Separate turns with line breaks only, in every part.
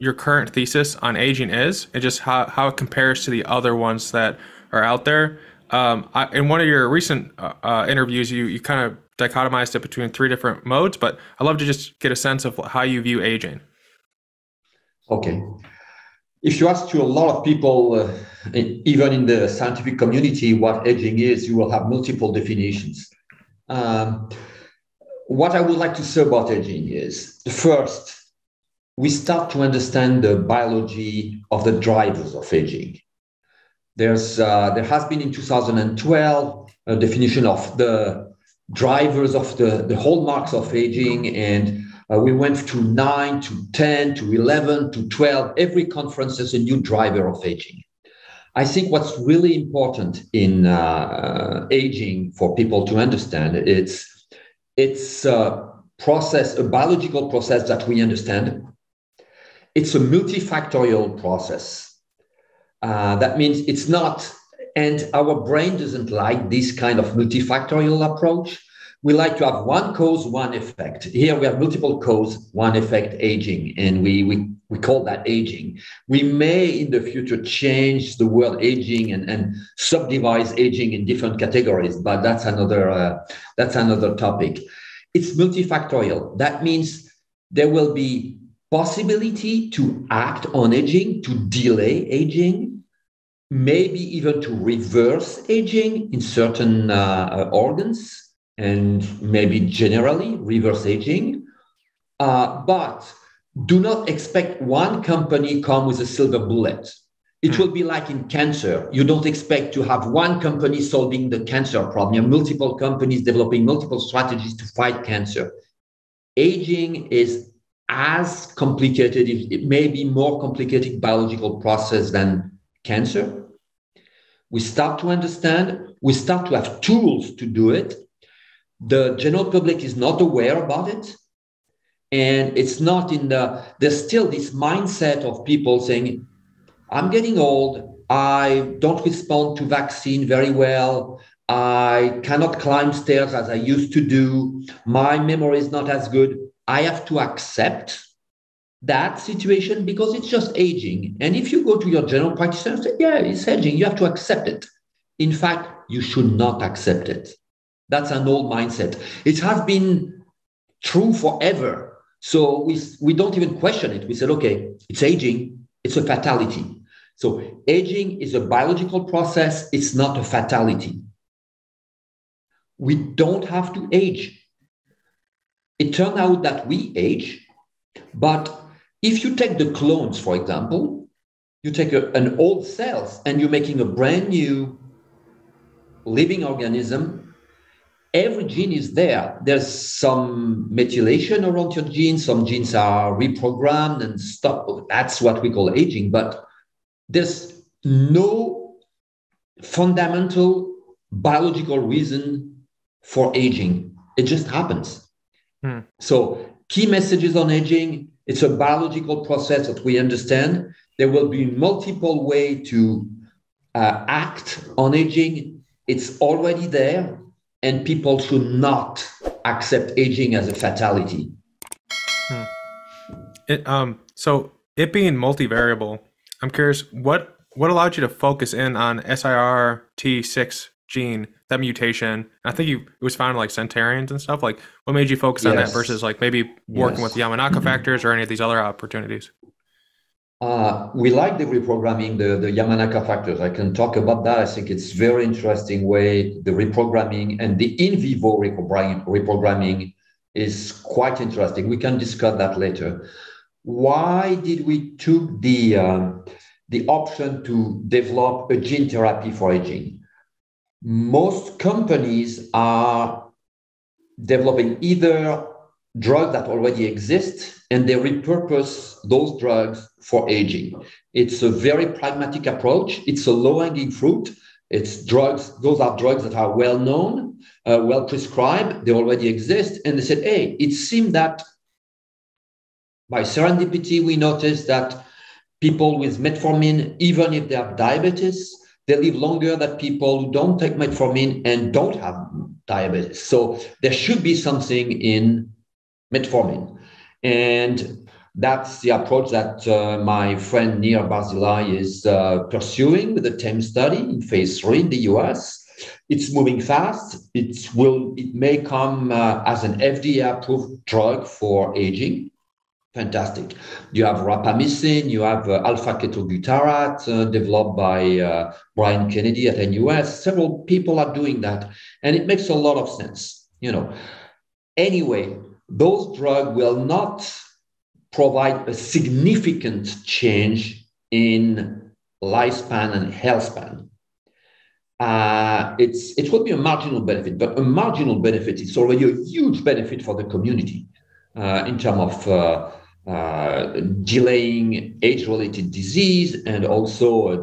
your current thesis on aging is, and just how it compares to the other ones that are out there. In one of your recent interviews, you kind of dichotomized it between 3 different modes, but I'd love to just get a sense of how you view aging.
Okay. If you ask to a lot of people, even in the scientific community, what aging is, you will have multiple definitions. What I would like to say about aging is, first, we start to understand the biology of the drivers of aging. There has been in 2012 a definition of the drivers of the hallmarks of aging, and we went to 9, to 10, to 11, to 12. Every conference is a new driver of aging. I think what's really important in aging for people to understand, it's a process, a biological process that we understand. It's a multifactorial process. That means it's not, and our brain doesn't like this kind of multifactorial approach. We like to have one cause, one effect. Here we have multiple cause, one effect, aging, and we call that aging. We may in the future change the word aging and subdivide aging in different categories, but that's another topic. It's multifactorial. That means there will be possibility to act on aging, to delay aging, maybe even to reverse aging in certain organs, and maybe generally reverse aging. But do not expect one company come with a silver bullet. It will be like in cancer. You don't expect to have one company solving the cancer problem. You have multiple companies developing multiple strategies to fight cancer. Aging is as complicated, it may be more complicated biological process than cancer. We start to understand, we start to have tools to do it. The general public is not aware about it. And it's not there's still this mindset of people saying, I'm getting old, I don't respond to vaccine very well, I cannot climb stairs as I used to do, my memory is not as good. I have to accept that situation because it's just aging. And if you go to your general practitioner and say, yeah, it's aging, you have to accept it. In fact, you should not accept it. That's an old mindset. It has been true forever. So we don't even question it. We said, okay, it's aging, it's a fatality. So aging is a biological process, it's not a fatality. We don't have to age. It turned out that we age, but if you take the clones, for example, you take an old cells and you're making a brand new living organism, every gene is there. There's some methylation around your genes. Some genes are reprogrammed and stuff. That's what we call aging. But there's no fundamental biological reason for aging. It just happens. So key messages on aging, it's a biological process that we understand. There will be multiple ways to act on aging. It's already there. And people should not accept aging as a fatality.
So it being multivariable, I'm curious, what allowed you to focus in on SIRT6 gene, that mutation? I think it was found in like centarians and stuff. Like, what made you focus on that versus like maybe working with Yamanaka factors or any of these other opportunities?
We like the reprogramming, the Yamanaka factors. I can talk about that. I think it's very interesting way. The reprogramming and the in vivo reprogramming is quite interesting. We can discuss that later. Why did we took the option to develop a gene therapy for aging? Most companies are developing either drugs that already exist and they repurpose those drugs for aging. It's a very pragmatic approach. It's a low-hanging fruit. It's drugs, those are drugs that are well-known, well prescribed, they already exist. And they said, hey, it seemed that by serendipity, we noticed that people with metformin, even if they have diabetes, they live longer than people who don't take metformin and don't have diabetes. So there should be something in metformin. And That's the approach that my friend Nir Barzilai is pursuing with the TEM study in phase 3 in the US. It's moving fast. It may come as an FDA-approved drug for aging. Fantastic. You have rapamycin, you have alpha-ketobutyrate developed by Brian Kennedy at NUS. Several people are doing that, and it makes a lot of sense. Anyway, those drugs will not provide a significant change in lifespan and health span. It will be a marginal benefit, but a marginal benefit is already a huge benefit for the community in terms of delaying age-related disease and also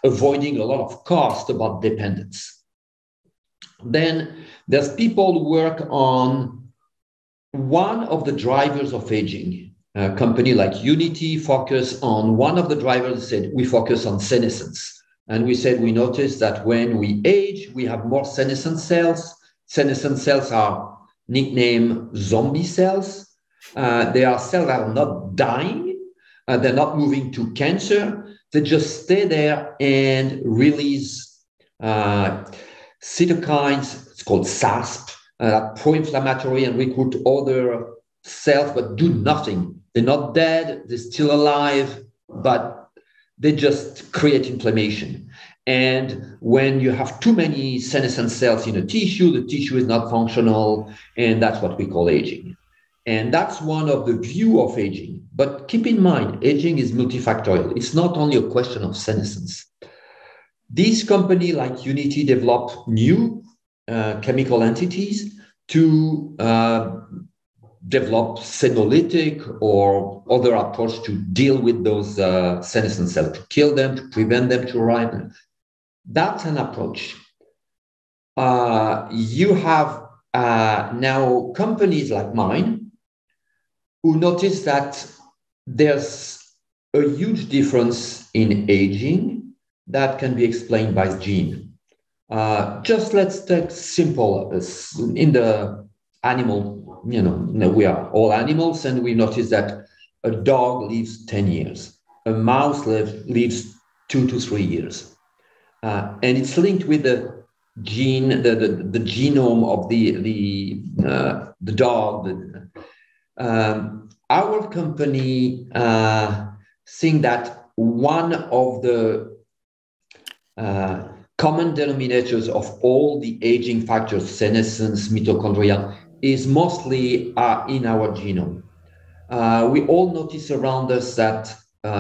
avoiding a lot of cost about dependence. Then there's people who work on one of the drivers of aging. A company like Unity focus on one of the drivers, said we focus on senescence. And we said we noticed that when we age, we have more senescent cells. Senescent cells are nicknamed zombie cells. They are cells that are not dying. They're not moving to cancer. They just stay there and release cytokines. It's called SASP, pro-inflammatory, and recruit other cells, but do nothing. They're not dead. They're still alive, but they just create inflammation. And when you have too many senescent cells in a tissue, the tissue is not functional, and that's what we call aging. And that's one of the view of aging. But keep in mind, aging is multifactorial. It's not only a question of senescence. These companies like Unity develop new chemical entities to develop senolytic or other approach to deal with those senescent cells, to kill them, to prevent them to arrive. That's an approach. You have now companies like mine who notice that there's a huge difference in aging that can be explained by gene. Just let's take simple, in the animal, we are all animals, and we notice that a dog lives 10 years. A mouse lives 2 to 3 years. And it's linked with the gene, the genome of the dog. Our company think that one of the common denominators of all the aging factors, senescence, mitochondria, is mostly in our genome. We all notice around us that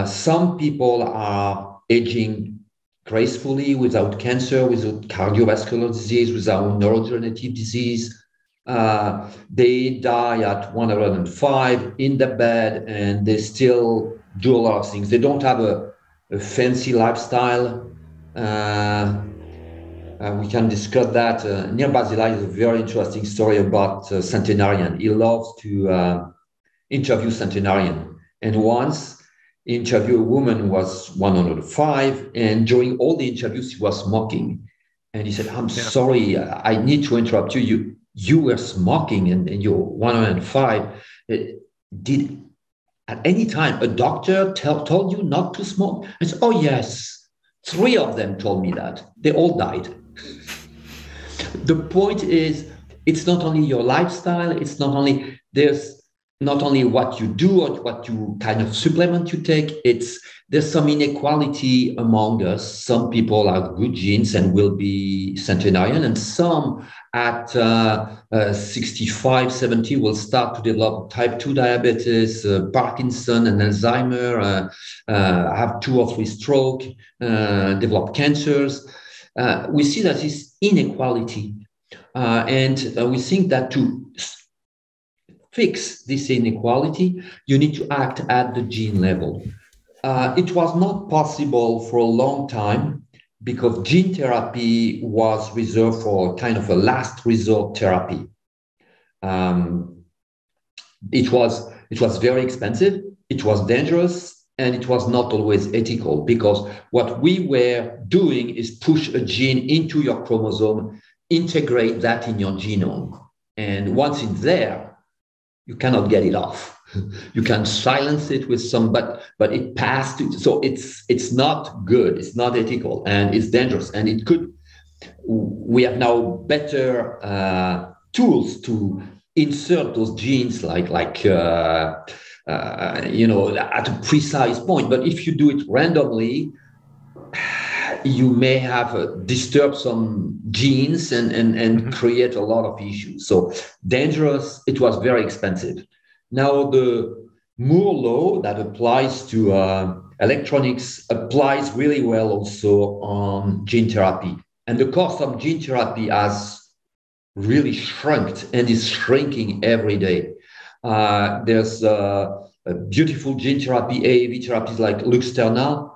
some people are aging gracefully without cancer, without cardiovascular disease, without neurodegenerative disease. They die at 105 in the bed, and they still do a lot of things. They don't have a fancy lifestyle. We can discuss that. Nir Barzilai is a very interesting story about centenarian. He loves to interview centenarian. And once he interviewed a woman who was 105, and during all the interviews, she was smoking. And he said, I'm sorry, I need to interrupt you. You were smoking and you're 105. Did at any time a doctor told you not to smoke? I said, oh, yes. 3 of them told me that. They all died. The point is, it's not only your lifestyle, there's not only what you do or what you kind of supplement you take, there's some inequality among us. Some people have good genes and will be centenarian, and some at 65, 70 will start to develop type 2 diabetes, Parkinson and Alzheimer, have 2 or 3 stroke, develop cancers. We see that this inequality, and we think that to fix this inequality, you need to act at the gene level. It was not possible for a long time because gene therapy was reserved for kind of a last resort therapy. It was very expensive, it was dangerous, and it was not always ethical, because what we were doing is push a gene into your chromosome, integrate that in your genome. And once it's there, you cannot get it off. You can silence it with some, but it passed. So it's not good. It's not ethical, and it's dangerous. And it could. We have now better tools to insert those genes, like at a precise point. But if you do it randomly, you may have disturbed some genes and create a lot of issues. So dangerous. It was very expensive. Now the Moore law that applies to electronics applies really well also on gene therapy. And the cost of gene therapy has really shrunk and is shrinking every day. There's a beautiful gene therapy, AAV therapies like Luxturna.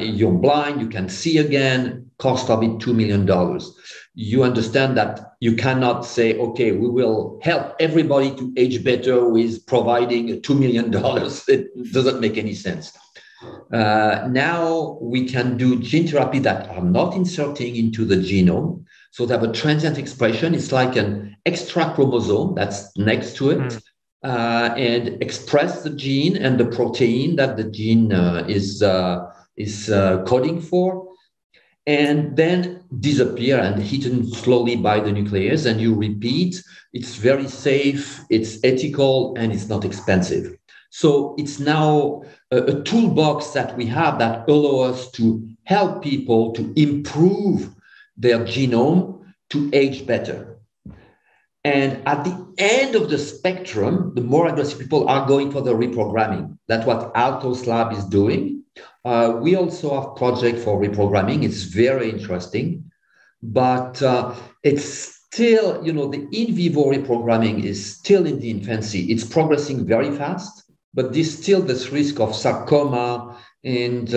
You're blind, you can see again, cost of it $2 million. You understand that you cannot say, okay, we will help everybody to age better with providing $2 million. It doesn't make any sense. Now we can do gene therapy that are not inserting into the genome. So they have a transient expression. It's like an extra chromosome that's next to it. And express the gene and the protein that the gene is coding for, and then disappear and hidden slowly by the nucleus, and you repeat. It's very safe, it's ethical, and it's not expensive. So it's now a toolbox that we have that allows us to help people to improve their genome to age better. And at the end of the spectrum, the more aggressive people are going for the reprogramming. That's what Altos Lab is doing. We also have project for reprogramming. It's very interesting, but it's still, the in vivo reprogramming is still in the infancy. It's progressing very fast, but there's still this risk of sarcoma, and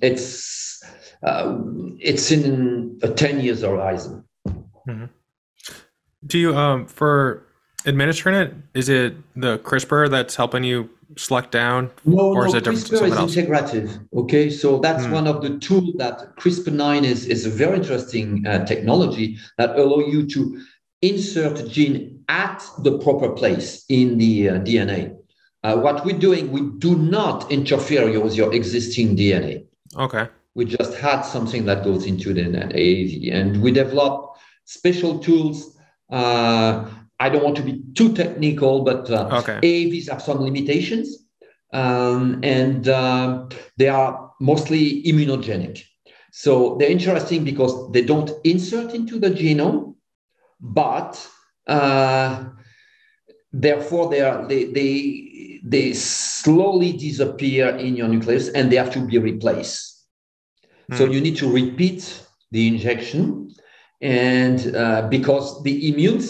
it's in a 10 years horizon.
Mm-hmm. Do you, for administering it, is it the CRISPR that's helping you select down?
Or is it CRISPR is integrative. Okay, so that's one of the tools that CRISPR-9 is a very interesting technology that allow you to insert a gene at the proper place in the DNA. What we're doing, we do not interfere with your existing DNA.
Okay.
We just had something that goes into the AAV, and we develop special tools. I don't want to be too technical, but AAVs have some limitations, and they are mostly immunogenic. So they're interesting because they don't insert into the genome, but therefore they slowly disappear in your nucleus, and they have to be replaced. So you need to repeat the injection. And because the immune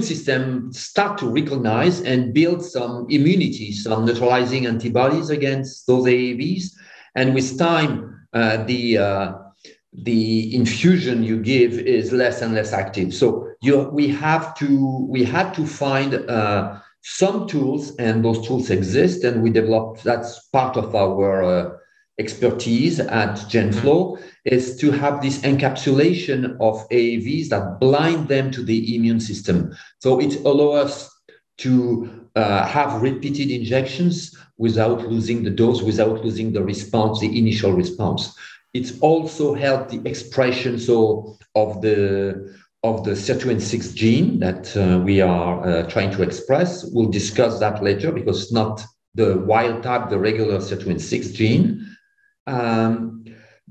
system start to recognize and build some immunity, some neutralizing antibodies against those AAVs, and with time, the infusion you give is less and less active. So we had to find some tools, and those tools exist, and we developed. That's part of our expertise at GenFlow, is to have this encapsulation of AAVs that blind them to the immune system. So it allows us to have repeated injections without losing the dose, without losing the response, the initial response. It's also helped the expression of the sirtuin-6 gene that we are trying to express. We'll discuss that later because it's not the wild type, the regular sirtuin-6 gene.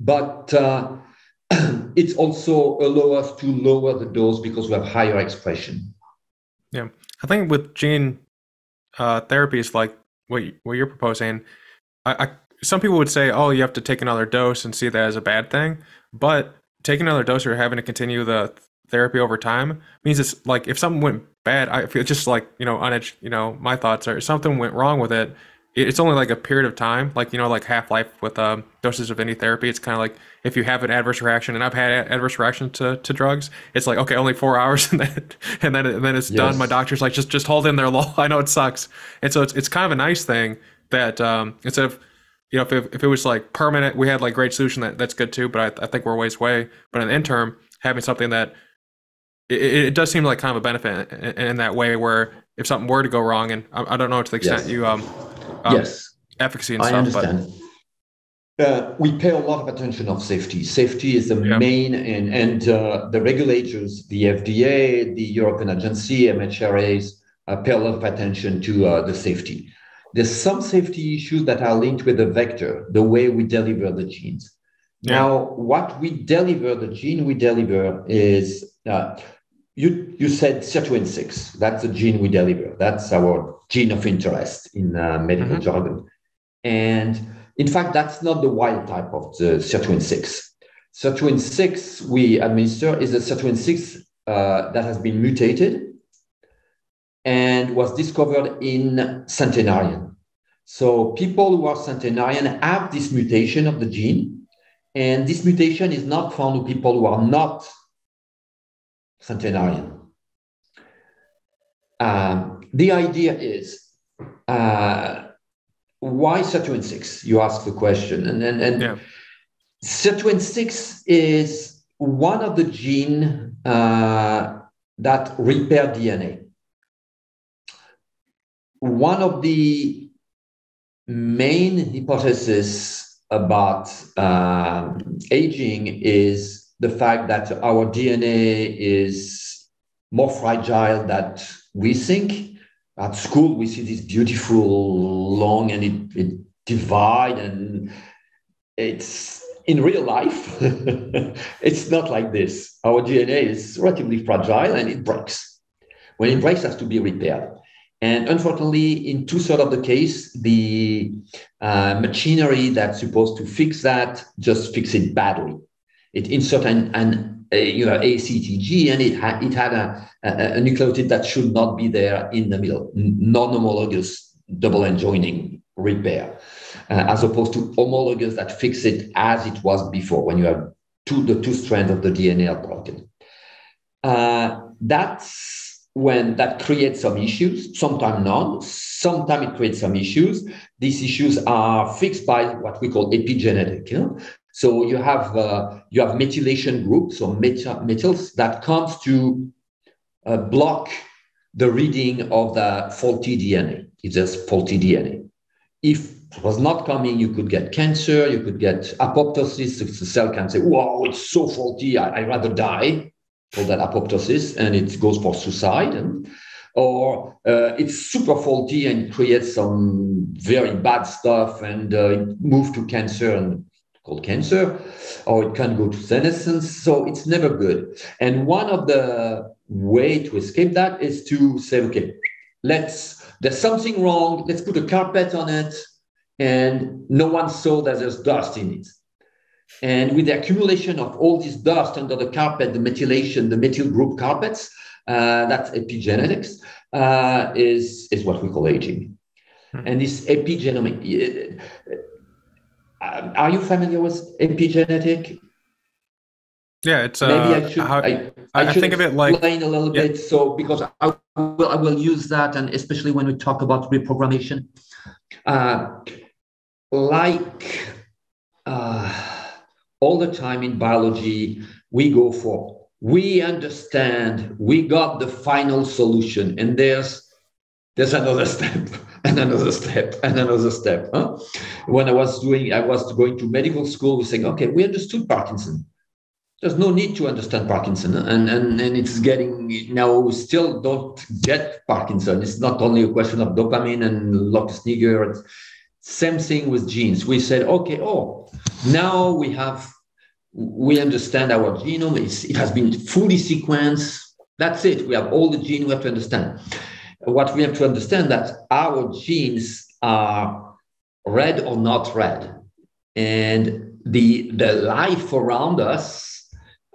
But it's also allow us to lower the dose because we have higher expression.
Yeah, I think with gene therapies like what you're proposing, some people would say, oh, you have to take another dose and see that as a bad thing. But taking another dose or having to continue the therapy over time means it's like if something went bad, I feel just like, my thoughts are if something went wrong with it. It's only like a period of time, like half-life with doses of any therapy. It's kind of like if you have an adverse reaction, and I've had adverse reactions to drugs. It's like, okay, only 4 hours, and then it's done. My doctor's like, just hold in there, lol. I know it sucks, and so it's kind of a nice thing that instead of if it was like permanent, we had like great solution that's good too. But I think we're a ways away. But in the interim, having something that it does seem like kind of a benefit in that way, where if something were to go wrong, and I don't know to the extent
Yes.
you
Yes,
efficacy and
I
stuff,
understand. We pay a lot of attention of safety. Safety is the
Yeah.
main, and the regulators, the FDA, the European Agency, MHRAs, pay a lot of attention to the safety. There's some safety issues that are linked with the vector, the way we deliver the genes.
Yeah.
Now, what we deliver, the gene we deliver is, you said sirtuin-6. That's the gene we deliver. That's our gene of interest in medical jargon. And in fact, that's not the wild type of the sirtuin-6. Sirtuin-6 we administer is a sirtuin-6 that has been mutated and was discovered in centenarian. So people who are centenarian have this mutation of the gene, and this mutation is not found in people who are not centenarian. The idea is, why sirtuin-6? You ask the question, and sirtuin-6 is one of the genes that repair DNA. One of the main hypotheses about aging is the fact that our DNA is more fragile than we think. At school, we see this beautiful long, and it divide, and it's in real life, it's not like this. Our DNA is relatively fragile, and it breaks. When it breaks, it has to be repaired. And unfortunately, in 2/3 of the case, the machinery that's supposed to fix that just fix it badly. It inserts an ACTG, and it had a nucleotide that should not be there in the middle, non-homologous double enjoining repair, as opposed to homologous that fix it as it was before, when you have the two strands of the DNA are broken. That's when that creates some issues, sometimes none, sometimes it creates some issues. These issues are fixed by what we call epigenetic. So you have methylation groups, or methyls, that comes to block the reading of the faulty DNA. It's just faulty DNA. If it was not coming, you could get cancer, you could get apoptosis. The cell can say, "Wow, it's so faulty, I'd rather die," for that apoptosis, and it goes for suicide. Or it's super faulty and creates some very bad stuff, and move to cancer, and called cancer, or it can go to senescence. So it's never good. And one of the way to escape that is to say, okay, there's something wrong, let's put a carpet on it, and no one saw that there's dust in it. And with the accumulation of all this dust under the carpet, the methylation, the methyl group carpets, that's epigenetics, is what we call aging. And this epigenomic, are you familiar with epigenetic?
Yeah, it's
maybe I should I should
think of it like
explain a little bit. So because I will use that, and especially when we talk about reprogrammation, all the time in biology, we understand, we got the final solution, and there's another step, and another step, and another step. When I was going to medical school, we saying, okay, we understood Parkinson. There's no need to understand Parkinson, and it's getting, now we still don't get Parkinson. It's not only a question of dopamine and locus niger. Same thing with genes. We said, okay, now we understand our genome. It has been fully sequenced. That's it. We have all the genes we have to understand. What we have to understand, that our genes are read or not read, and the life around us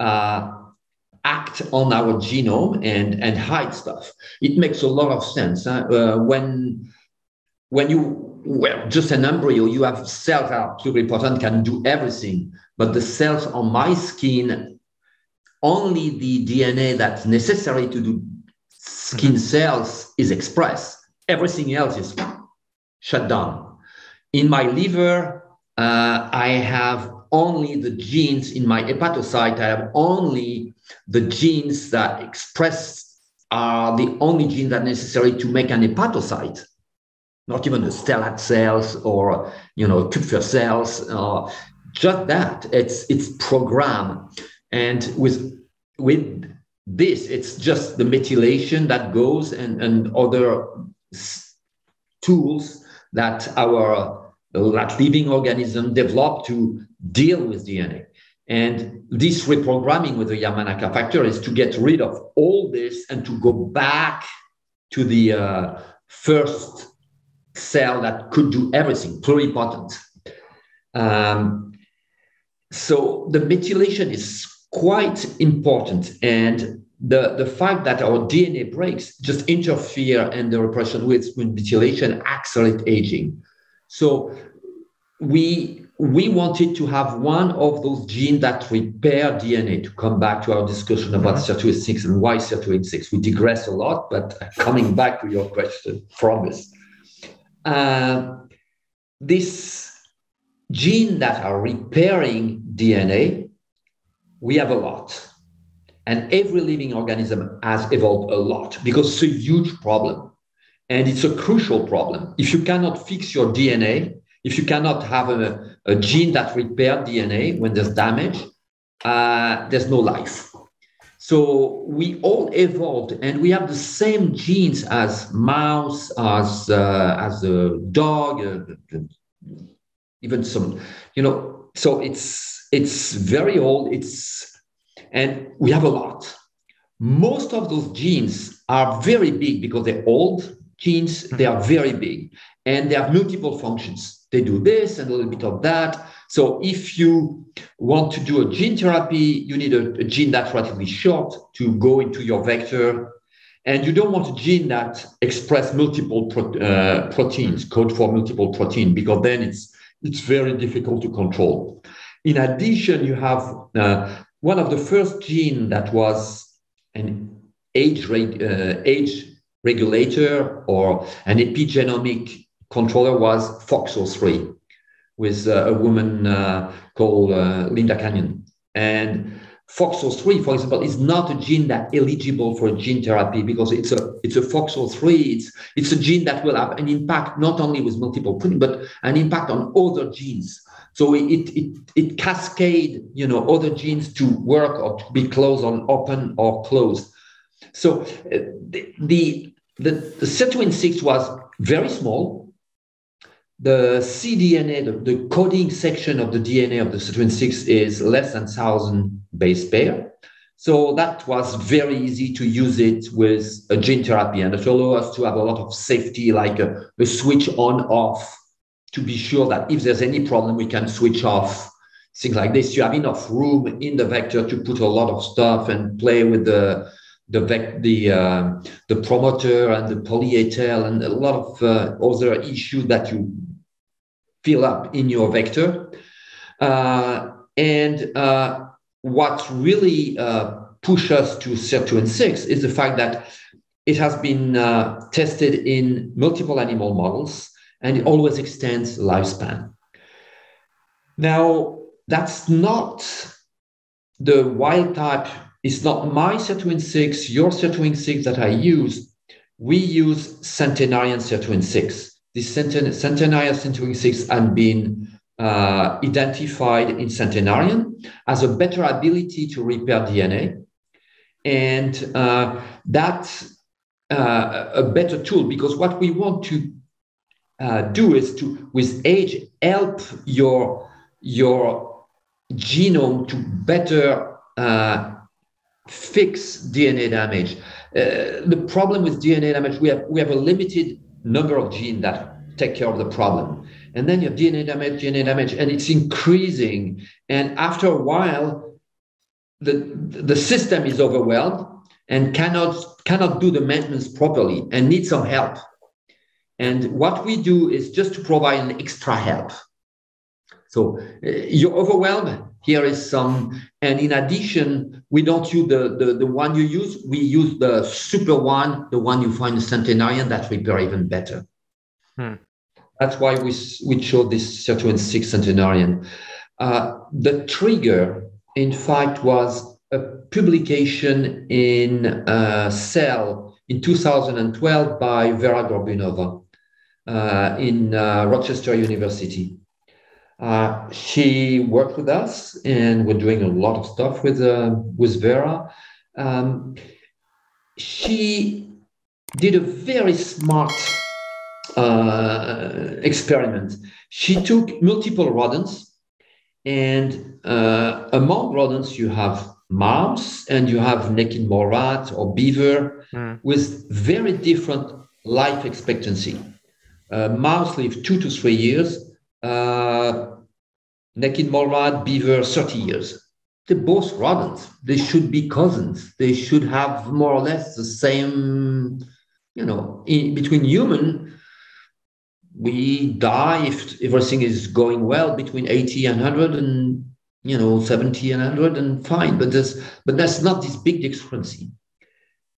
act on our genome and hide stuff. It makes a lot of sense. When you just an embryo, you have cells that are pluripotent, can do everything, but the cells on my skin, only the DNA that's necessary to do skin cells is expressed. Everything else is shut down. In my liver, I have only the genes in my hepatocyte. I have only the genes that express are the only genes that are necessary to make an hepatocyte, not even the stellate cells or Kupfer cells, just that. It's programmed, and with this, it's just the methylation that goes and other tools that that living organism develop to deal with DNA. And this reprogramming with the Yamanaka factor is to get rid of all this and to go back to the first cell that could do everything, pluripotent. So the methylation is quite important. And the fact that our DNA breaks just interfere and the repression with methylation accelerate aging. So we wanted to have one of those genes that repair DNA, to come back to our discussion about SIR286 and why SIR286. We digress a lot, but coming back to your question, promise. This gene that are repairing DNA, we have a lot. And every living organism has evolved a lot because it's a huge problem. And it's a crucial problem. If you cannot fix your DNA, if you cannot have a gene that repairs DNA when there's damage, there's no life. So we all evolved, and we have the same genes as mouse, as a dog, even some, So it's very old. And we have a lot. Most of those genes are very big because they're old genes. They are very big, and they have multiple functions. They do this and a little bit of that. So if you want to do a gene therapy, you need a gene that's relatively short to go into your vector. And you don't want a gene that expresses multiple proteins, code for multiple protein, because then it's very difficult to control. In addition, you have one of the first genes that was an age regulator or an epigenomic controller was FOXO3 with a woman called Linda Canyon. And FOXO3, for example, is not a gene that's eligible for gene therapy because it's a FOXO3. It's a gene that will have an impact not only with multiple proteins, but an impact on other genes. So it cascades, other genes to work or to be closed or open or closed. So the SIR286 was very small. The cDNA, the coding section of the DNA of the SIR286 is less than 1,000 base pair. So that was very easy to use it with a gene therapy, and it allowed us to have a lot of safety, like a switch on-off, to be sure that if there's any problem, we can switch off, things like this. You have enough room in the vector to put a lot of stuff and play with the promoter and the poly-A tail and a lot of other issues that you fill up in your vector. What really pushed us to SIR286 is the fact that it has been tested in multiple animal models, and it always extends lifespan. Now, that's not the wild type. It's not my SIR286, your SIR286 that I use. We use centenarian SIR286. This centenarian SIR286 has been identified in centenarian as a better ability to repair DNA. And that's a better tool, because what we want to do is to, with age, help your genome to better fix DNA damage. The problem with DNA damage, we have a limited number of genes that take care of the problem. And then you have DNA damage, and it's increasing. And after a while, the system is overwhelmed and cannot do the maintenance properly and needs some help. And what we do is just to provide an extra help. So you're overwhelmed, here is some. And in addition, we don't use the one you use. We use the super one, the one you find in centenarian, that repair even better. That's why we chose this sirtuin-6 centenarian. The trigger, in fact, was a publication in Cell in 2012 by Vera Gorbunova in Rochester University. She worked with us, and we're doing a lot of stuff with Vera. She did a very smart experiment. She took multiple rodents, and among rodents you have mouse and you have naked mole rat or beaver with very different life expectancy. Mouse live 2 to 3 years. Naked mole rat, beaver, 30 years. They're both rodents. They should be cousins. They should have more or less the same, between human, we die if everything is going well between 80 and 100 and, 70 and 100 and fine. But that's not this big discrepancy.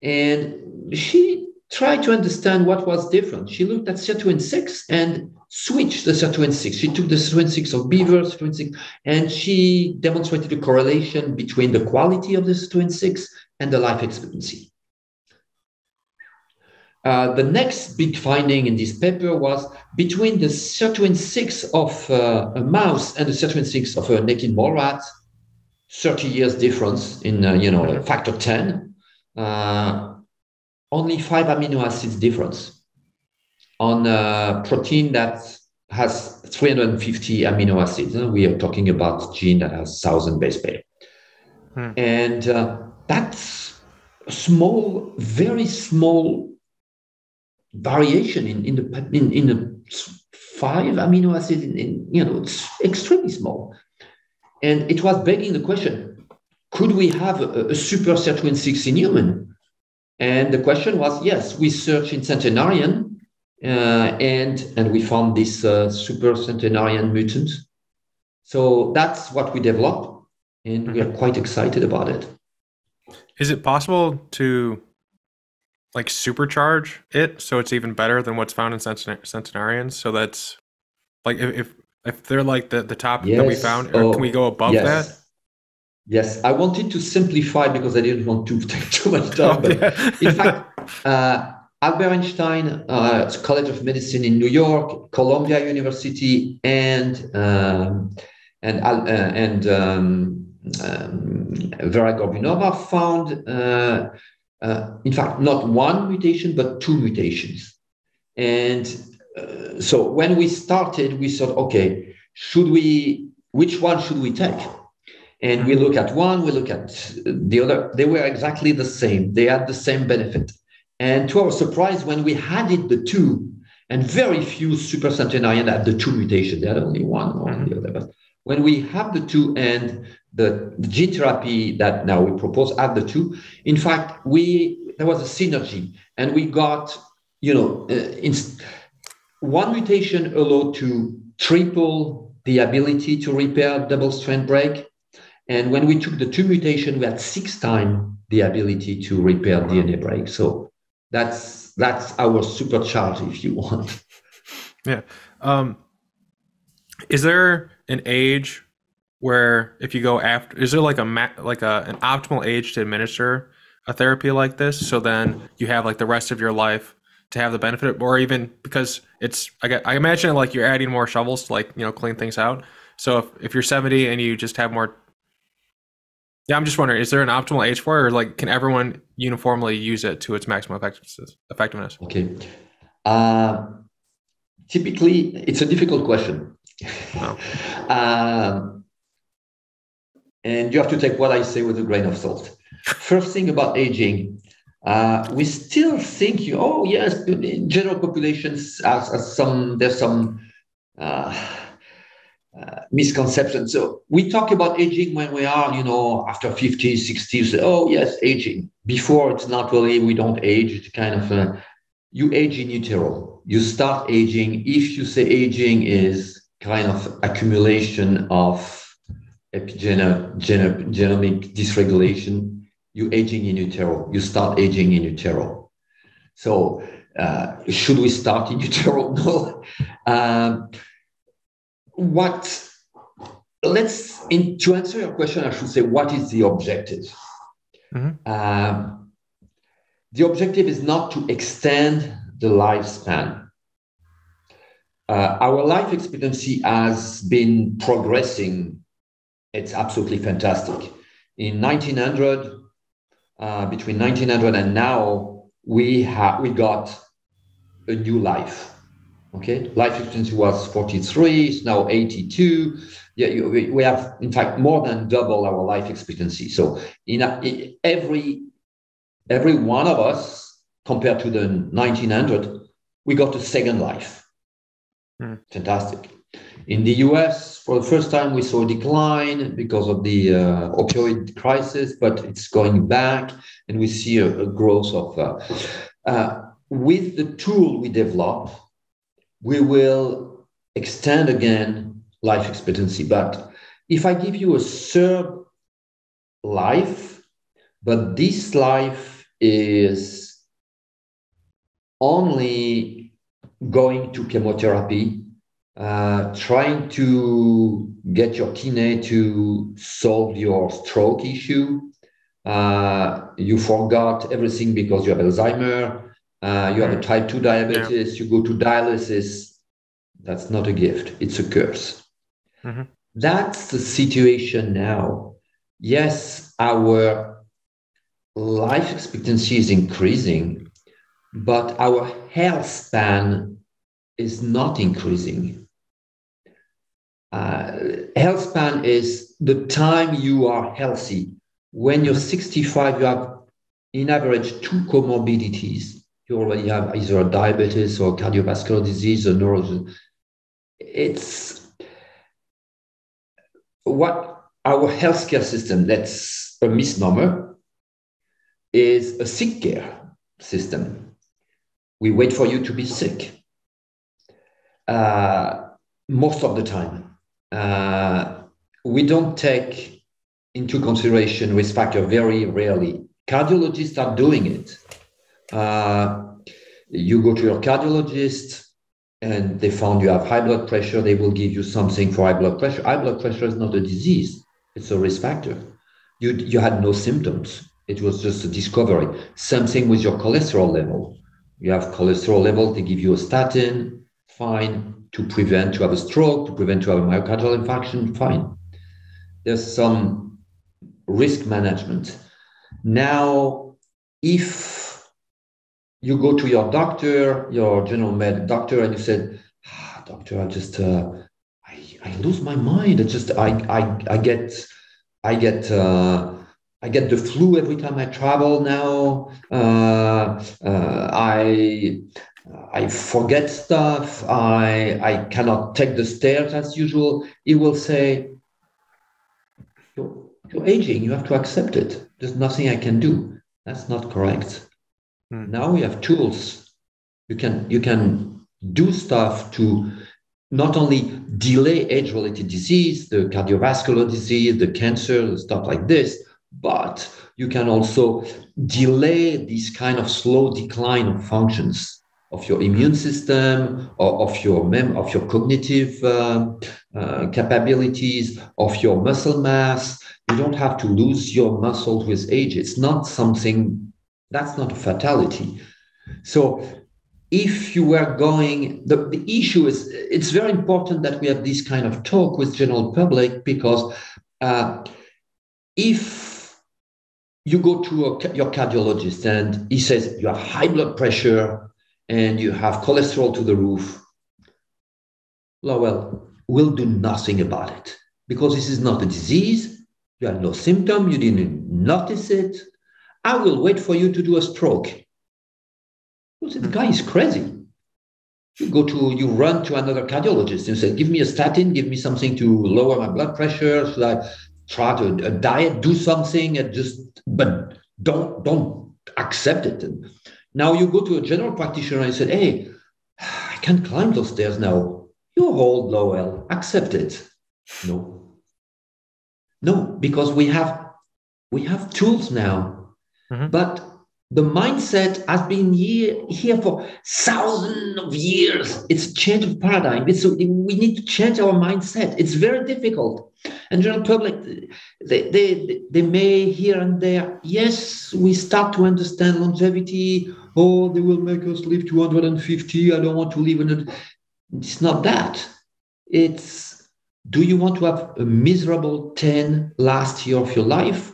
And she tried to understand what was different. She looked at sirtuin-6 and switched the sirtuin-6. She took the sirtuin-6 of beaver, sirtuin-6, and she demonstrated a correlation between the quality of the sirtuin-6 and the life expectancy. The next big finding in this paper was between the sirtuin-6 of a mouse and the sirtuin-6 of a naked mole rat, 30 years difference in, factor 10. Only 5 amino acids difference on a protein that has 350 amino acids. We are talking about a gene that has 1,000 base pair. And that's a small, very small variation in the 5 amino acids. It's extremely small. And it was begging the question, could we have a super sirtuin-6 in human? And the question was, yes, we searched in centenarian and we found this super centenarian mutant. So that's what we developed, and we are quite excited about it.
Is it possible to supercharge it so it's even better than what's found in centenarians? So that's if they're the top that we found, can we go above that?
Yes, I wanted to simplify because I didn't want to take too much time. But in fact, Albert Einstein College of Medicine in New York, Columbia University, and Vera Gorbunova found, in fact, not one mutation but 2 mutations. And so when we started, we thought, okay, which one should we take? And we look at one, we look at the other. They were exactly the same. They had the same benefit. And to our surprise, when we added the 2, and very few super centenarian had the 2 mutation, they had only one or the other. But when we have the 2 and the gene therapy that now we propose add the 2, in fact, there was a synergy, and we got, one mutation allowed to triple the ability to repair double-strand break. And when we took the 2 mutation, we had 6 times the ability to repair DNA break. So that's our supercharge, if you want.
Yeah. Is there an age where if you go after, is there an optimal age to administer a therapy like this? So then you have the rest of your life to have the benefit, or even because I imagine you're adding more shovels to clean things out. So if you're 70 and you just have more. Yeah, I'm just wondering, is there an optimal age for it, or can everyone uniformly use it to its maximum effectiveness?
Okay. Typically, it's a difficult question.
Oh.
And you have to take what I say with a grain of salt. First thing about aging, we still think, yes, in general populations, there's some misconception. So we talk about aging when we are, after 50, 60, say, oh, yes, aging. Before, it's not really, we don't age. It's kind of, you age in utero. You start aging. If you say aging is kind of accumulation of genomic dysregulation, you aging in utero. You start aging in utero. So Should we start in utero? No. To answer your question, I should say, what is the objective?
Mm-hmm.
The objective is not to extend the lifespan. Our life expectancy has been progressing. It's absolutely fantastic. In 1900, between 1900 and now, we got a new life. Okay, life expectancy was 43, it's now 82. Yeah, we have, in fact, more than double our life expectancy. So in every one of us, compared to the 1900, we got a second life. Fantastic. In the US, for the first time, we saw a decline because of the opioid crisis, but it's going back, and we see a growth of. With the tool we develop, we will extend again life expectancy. But if I give you a third life, but this life is only going to chemotherapy, trying to get your kidney to solve your stroke issue. You forgot everything because you have Alzheimer. You have a type 2 diabetes. You go to dialysis. That's not a gift. It's a curse.
Mm-hmm.
That's the situation now. Yes, our life expectancy is increasing, but our health span is not increasing. Health span is the time you are healthy. When you're 65, you have, in average, 2 comorbidities. You already have either diabetes or cardiovascular disease or neurology. It's what our healthcare system, that's a misnomer, is a sick care system. We wait for you to be sick. Most of the time. We don't take into consideration risk factor very rarely. Cardiologists are doing it. You go to your cardiologist and they found you have high blood pressure, they will give you something for high blood pressure. High blood pressure is not a disease, it's a risk factor. You had no symptoms. It was just a discovery. Same thing with your cholesterol level. You have cholesterol level, they give you a statin, fine. To prevent to have a stroke, to prevent to have a myocardial infarction, fine. There's some risk management. Now, if you go to your doctor, your general med doctor, and you said, doctor, I just I lose my mind. It's just I get the flu every time I travel now. I forget stuff. I cannot take the stairs as usual. He will say, you're aging. You have to accept it. There's nothing I can do. That's not correct. Now we have tools. You can do stuff to not only delay age-related disease, the cardiovascular disease, the cancer, the stuff like this, but you can also delay this kind of slow decline of functions of your immune system, or of your cognitive capabilities, of your muscle mass. You don't have to lose your muscles with age. It's not something, that's not a fatality. So if you were going, the issue is, it's very important that we have this kind of talk with general public, because if you go to your cardiologist and he says you have high blood pressure and you have cholesterol to the roof, Lowell will do nothing about it, because this is not a disease. You had no symptom. You didn't notice it. I will wait for you to do a stroke. Well, the guy is crazy. You run to another cardiologist and say, give me a statin, give me something to lower my blood pressure. Should I try to a diet, do something, but don't accept it. And now you go to a general practitioner and say, hey, I can't climb those stairs now. You're old, Lowell, accept it. No, because we have tools now. Mm-hmm. But The mindset has been here for thousands of years. It's a change of paradigm. We need to change our mindset. It's very difficult. And general public, they may here and there, yes, we start to understand longevity. Oh, they will make us live to 150. I don't want to live in it. It's not that. It's, do you want to have a miserable 10 last year of your life?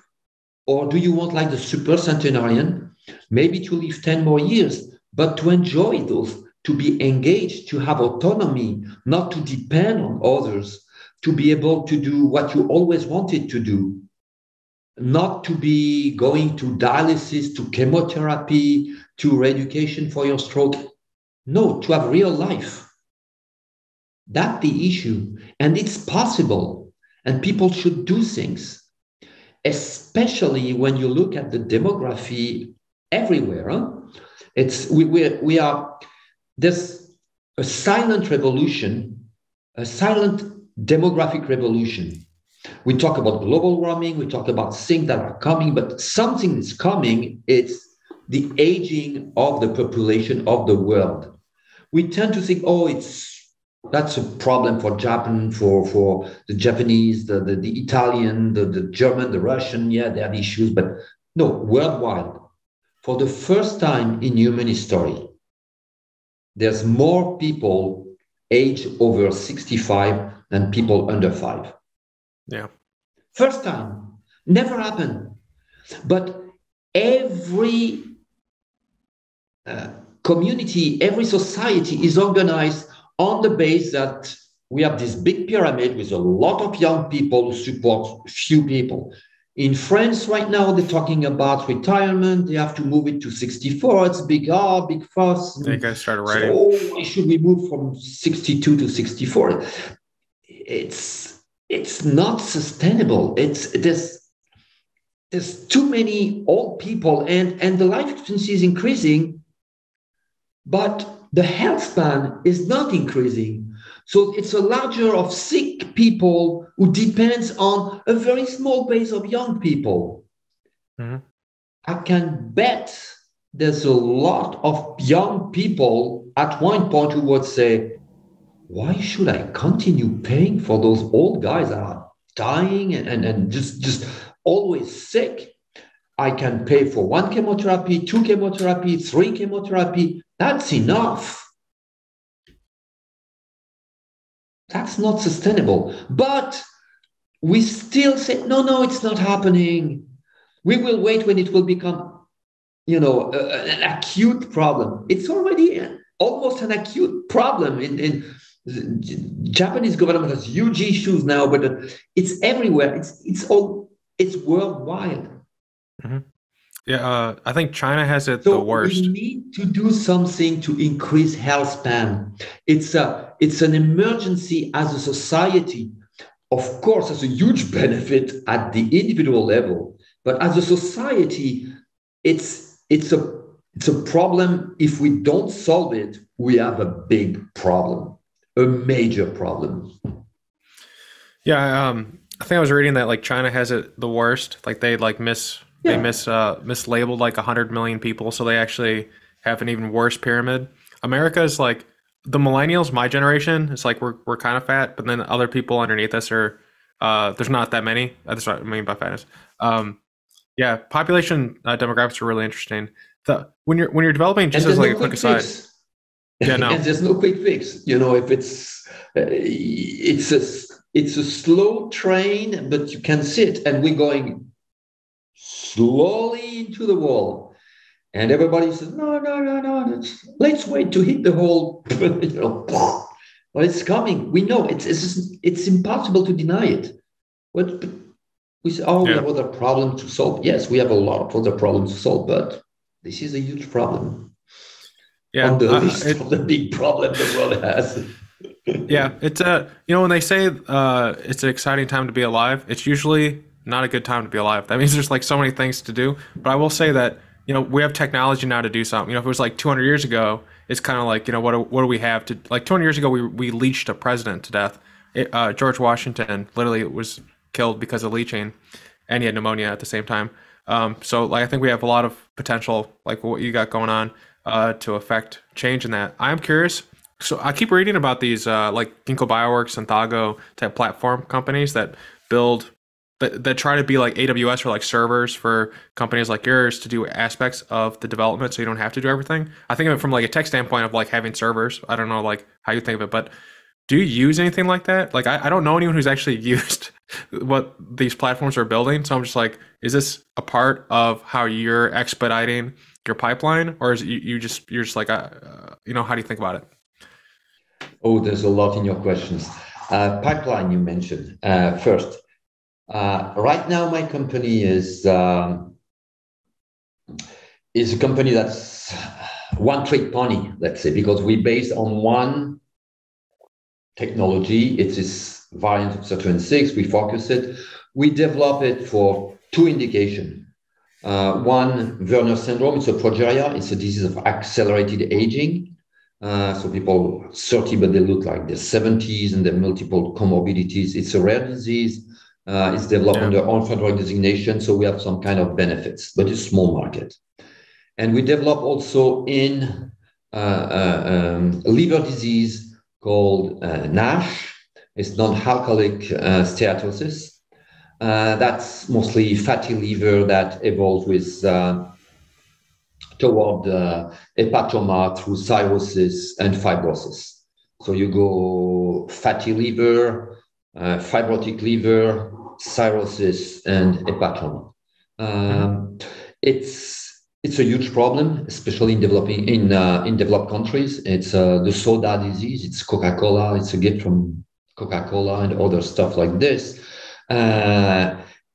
Or do you want, like the super centenarian, maybe to live 10 more years, but to enjoy those, to be engaged, to have autonomy, not to depend on others, to be able to do what you always wanted to do, not to be going to dialysis, to chemotherapy, to re-education for your stroke. No, to have real life. That's the issue. And it's possible. And people should do things, especially when you look at the demography everywhere. Huh? There's a silent revolution, a silent demographic revolution. We talk about global warming, we talk about things that are coming, but something is coming. It's the aging of the population of the world. We tend to think, oh, that's a problem for Japan, for the Japanese, the Italian, the German, the Russian. Yeah, they have issues, but no, worldwide. For the first time in human history, there's more people age over 65 than people under 5.
Yeah.
First time. Never happened. But every community, every society is organized on the base that we have this big pyramid with a lot of young people who support few people. In France right now, they're talking about retirement. They have to move it to 64. It's big fuss.
They guys started writing.
So why should we move from 62 to 64? It's not sustainable. There's too many old people, and the life expectancy is increasing, but the health span is not increasing. So it's a larger of sick people who depends on a very small base of young people. Mm-hmm. I can bet there's a lot of young people at one point who would say, why should I continue paying for those old guys that are dying and just always sick? I can pay for 1 chemotherapy, 2 chemotherapy, 3 chemotherapy. That's enough. That's not sustainable. But we still say, no, it's not happening. We will wait when it will become, an acute problem. It's already almost an acute problem. In the Japanese government has huge issues now, but it's everywhere. It's worldwide.
Mm-hmm. Yeah, I think China has it the worst.
We need to do something to increase health span. It's an emergency as a society. Of course, there's a huge benefit at the individual level, but as a society, it's a problem. If we don't solve it, we have a big problem, a major problem.
Yeah, I think I was reading that like China has it the worst. Like they mislabeled like 100 million people, so they actually have an even worse pyramid. America is like the millennials, my generation. It's like we're kind of fat, but then other people underneath us are there's not that many. That's what I mean by fatness. Yeah, population demographics are really interesting. When you're developing, just as like a quick aside. Yeah, no.
And there's no quick fix. If it's a slow train, but you can sit, and we're going slowly into the wall, and everybody says, no, let's wait to hit the hole. But it's coming. We know it's impossible to deny it. But we say, we have other problems to solve. Yes, we have a lot of other problems to solve, but this is a huge problem. On the list of the big problems the world has.
Yeah, it's when they say it's an exciting time to be alive, it's usually not a good time to be alive. That means there's like so many things to do. But I will say that we have technology now to do something. If it was like 200 years ago, it's kind of like what do we have to, like 200 years ago we leached a president to death. George Washington literally was killed because of leaching, and he had pneumonia at the same time. So like I think we have a lot of potential, like what you got going on, to affect change in that. I'm curious. So I keep reading about these like Ginkgo Bioworks and Thago type platform companies that build that try to be like AWS or like servers for companies like yours to do aspects of the development so you don't have to do everything. I think of it from like a tech standpoint of like having servers. I don't know like how you think of it, but do you use anything like that? Like I don't know anyone who's actually used what these platforms are building. So I'm just like, is this a part of how you're expediting your pipeline, or is it you're just like, you know, how do you think about it?
Oh, there's a lot in your questions. Pipeline you mentioned. First, right now my company is a company that's one trick pony, let's say, because we based on one technology. It is variant of CERT26. We focus it. We develop it for two indications. One, Werner syndrome. It's a progeria. It's a disease of accelerated aging. So people 30, but they look like they're 70s and they're multiple comorbidities. It's a rare disease. It's developed under orphan drug designation. So we have some kind of benefits, but it's a small market. And we develop also in liver disease called NASH. It's non-alcoholic steatosis. That's mostly fatty liver that evolves with toward hepatoma through cirrhosis and fibrosis. So you go fatty liver, fibrotic liver, cirrhosis, and hepatoma. It's a huge problem, especially in developed countries. It's the soda disease. It's Coca-Cola. It's a gift from Coca-Cola and other stuff like this.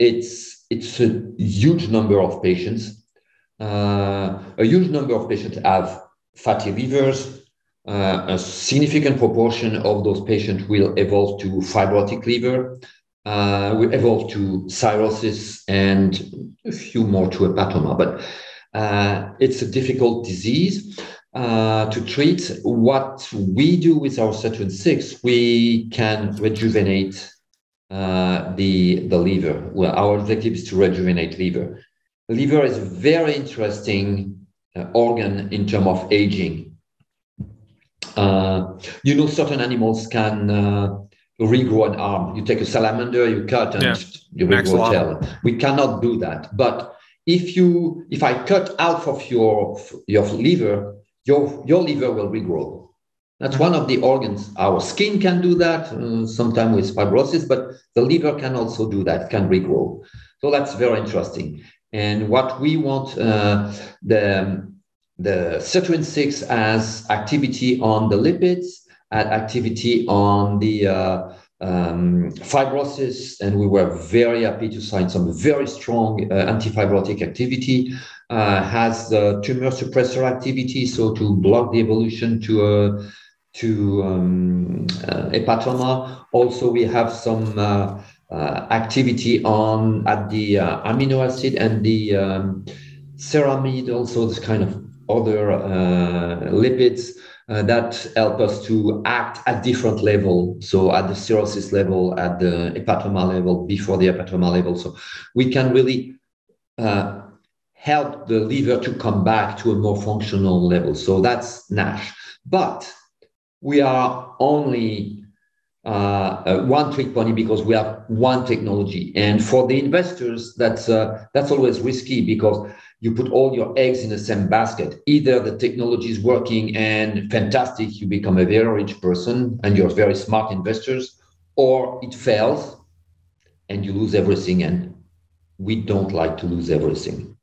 It's a huge number of patients. A huge number of patients have fatty livers. A significant proportion of those patients will evolve to fibrotic liver, will evolve to cirrhosis, and a few more to hepatoma. But it's a difficult disease to treat. What we do with our CERT26, we can rejuvenate the liver. Well, our objective is to rejuvenate liver. Liver is a very interesting organ in terms of aging. Certain animals can regrow an arm. You take a salamander, you cut, and you regrow a tail. We cannot do that. But if I cut half of your liver, your liver will regrow. That's one of the organs. Our skin can do that, sometimes with fibrosis, but the liver can also do that, can regrow. So that's very interesting. And what we want, the CERT26 has activity on the lipids, activity on the fibrosis, and we were very happy to sign some very strong antifibrotic activity. Has the tumor suppressor activity, so to block the evolution to hepatoma. Also, we have some activity at the amino acid and the ceramide, also this kind of other lipids that help us to act at different level. So at the cirrhosis level, at the hepatoma level, before the hepatoma level. So we can really help the liver to come back to a more functional level. So that's NASH. But we are only one trick pony because we have one technology. And for the investors, that's always risky because you put all your eggs in the same basket. Either the technology is working and fantastic, you become a very rich person and you're very smart investors, or it fails and you lose everything. And we don't like to lose everything.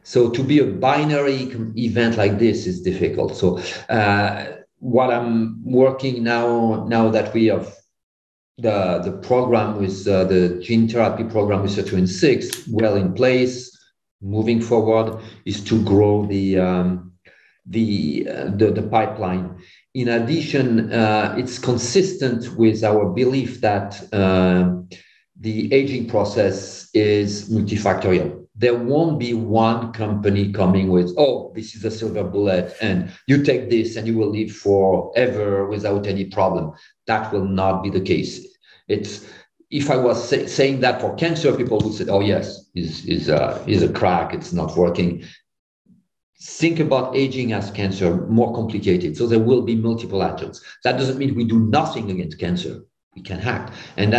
So to be a binary event like this is difficult. So what I'm working now that we have the program with the gene therapy program with CERT26 well in place, moving forward, is to grow the pipeline. In addition, it's consistent with our belief that the aging process is multifactorial. There won't be one company coming with, oh, this is a silver bullet, and you take this and you will live forever without any problem. That will not be the case. if I was saying that for cancer, people would say, "Oh yes, is a crack. It's not working." Think about aging as cancer, more complicated. So there will be multiple agents. That doesn't mean we do nothing against cancer. We can act, and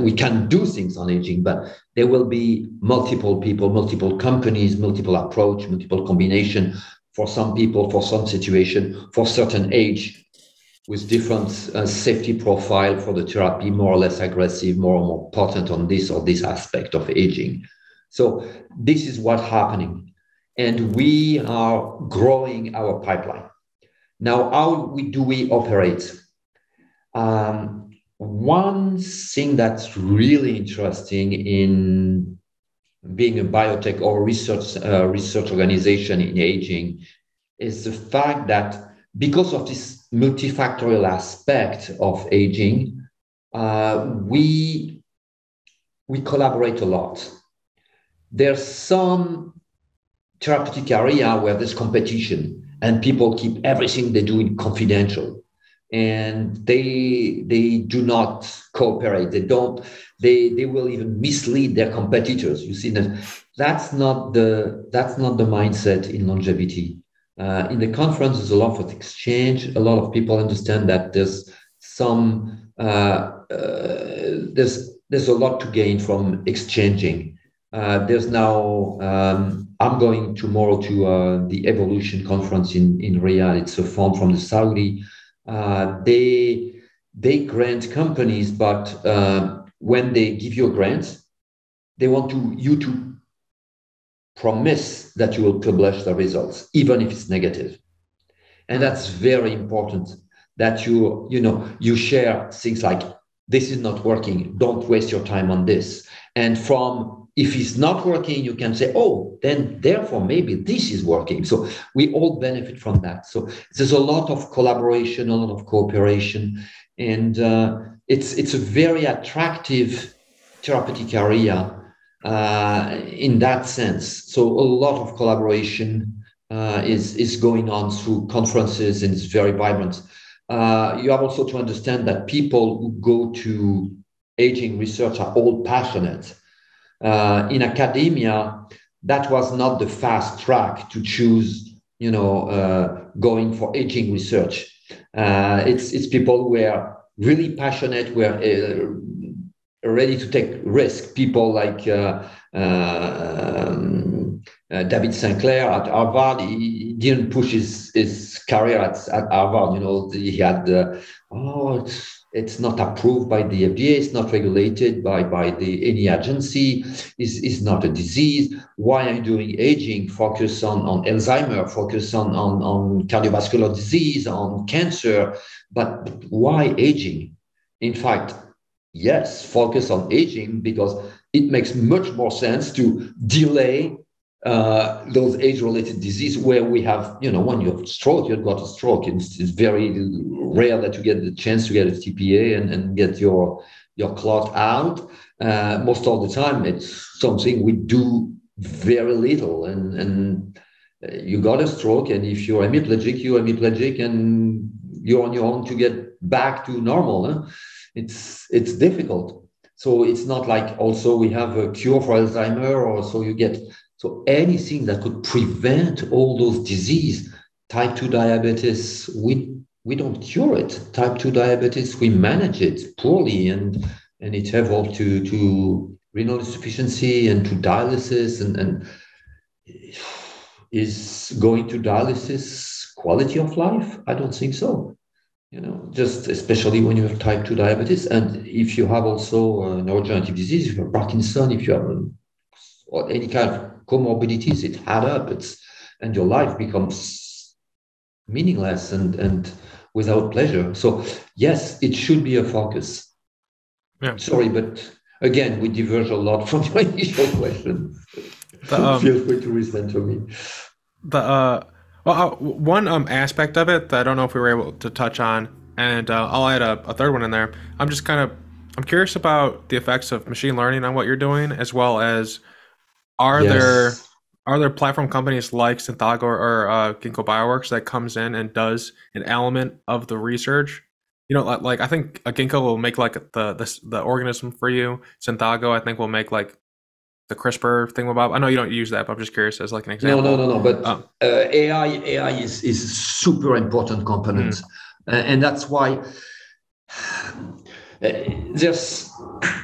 we can do things on aging, but there will be multiple people, multiple companies, multiple approach, multiple combination for some people, for some situation, for certain age, with different safety profile for the therapy, more or less aggressive, more or more potent on this or this aspect of aging. So this is what's happening. And we are growing our pipeline. Now, how do we operate? One thing that's really interesting in being a biotech or research organization in aging is the fact that because of this multifactorial aspect of aging, we collaborate a lot. There's some therapeutic area where there's competition and people keep everything they do confidential, and they do not cooperate. They will even mislead their competitors. You see that that's not the mindset in longevity. In the conference, there's a lot of exchange. A lot of people understand that there's some there's a lot to gain from exchanging. There's now I'm going tomorrow to the Evolution conference in Riyadh. It's a fund from the Saudi. They grant companies, but when they give you a grant, they want you to promise that you will publish the results, even if it's negative. And that's very important, that you share things like, this is not working, don't waste your time on this. And if it's not working, you can say, oh, then therefore maybe this is working. So we all benefit from that. So there's a lot of collaboration, a lot of cooperation, and it's a very attractive therapeutic area in that sense. So a lot of collaboration is going on through conferences, and it's very vibrant. You have also to understand that people who go to aging research are all passionate. In academia, that was not the fast track to choose, going for aging research. It's people who were really passionate, were ready to take risk. People like David Sinclair at Harvard. He didn't push his career at Harvard. He had it's not approved by the FDA. It's not regulated by any agency. It's not a disease. Why are you doing aging? Focus on Alzheimer. Focus on cardiovascular disease, on cancer. But why aging? In fact, yes, focus on aging because it makes much more sense to delay those age-related diseases where we have, when you have stroke, you've got a stroke. It's very rare that you get the chance to get a TPA and get your clot out. Most of the time, it's something we do very little. And you got a stroke, and if you're hemiplegic, and you're on your own to get back to normal. It's difficult. So it's not like also we have a cure for Alzheimer, or so you get. So anything that could prevent all those diseases, type 2 diabetes, we don't cure it. Type 2 diabetes, we manage it poorly, and it evolved to renal insufficiency and to dialysis. And is going to dialysis quality of life? I don't think so. Just especially when you have type 2 diabetes, and if you have also neurodegenerative disease, if you have Parkinson, if you have or any kind of comorbidities, it add up. And your life becomes meaningless and without pleasure. So yes, it should be a focus. Yeah. Sorry, but again, we diverge a lot from your initial question. Feel free to resend to me.
One aspect of it that I don't know if we were able to touch on, and I'll add a third one in there. I'm curious about the effects of machine learning on what you're doing, as well as are there platform companies like Synthago or Ginkgo Bioworks that comes in and does an element of the research like I think a ginkgo will make like the organism for you. Synthago, I think, will make like the CRISPR thing about. I know you don't use that, but I'm just curious as like an example.
No. But AI is super important component, and that's why there's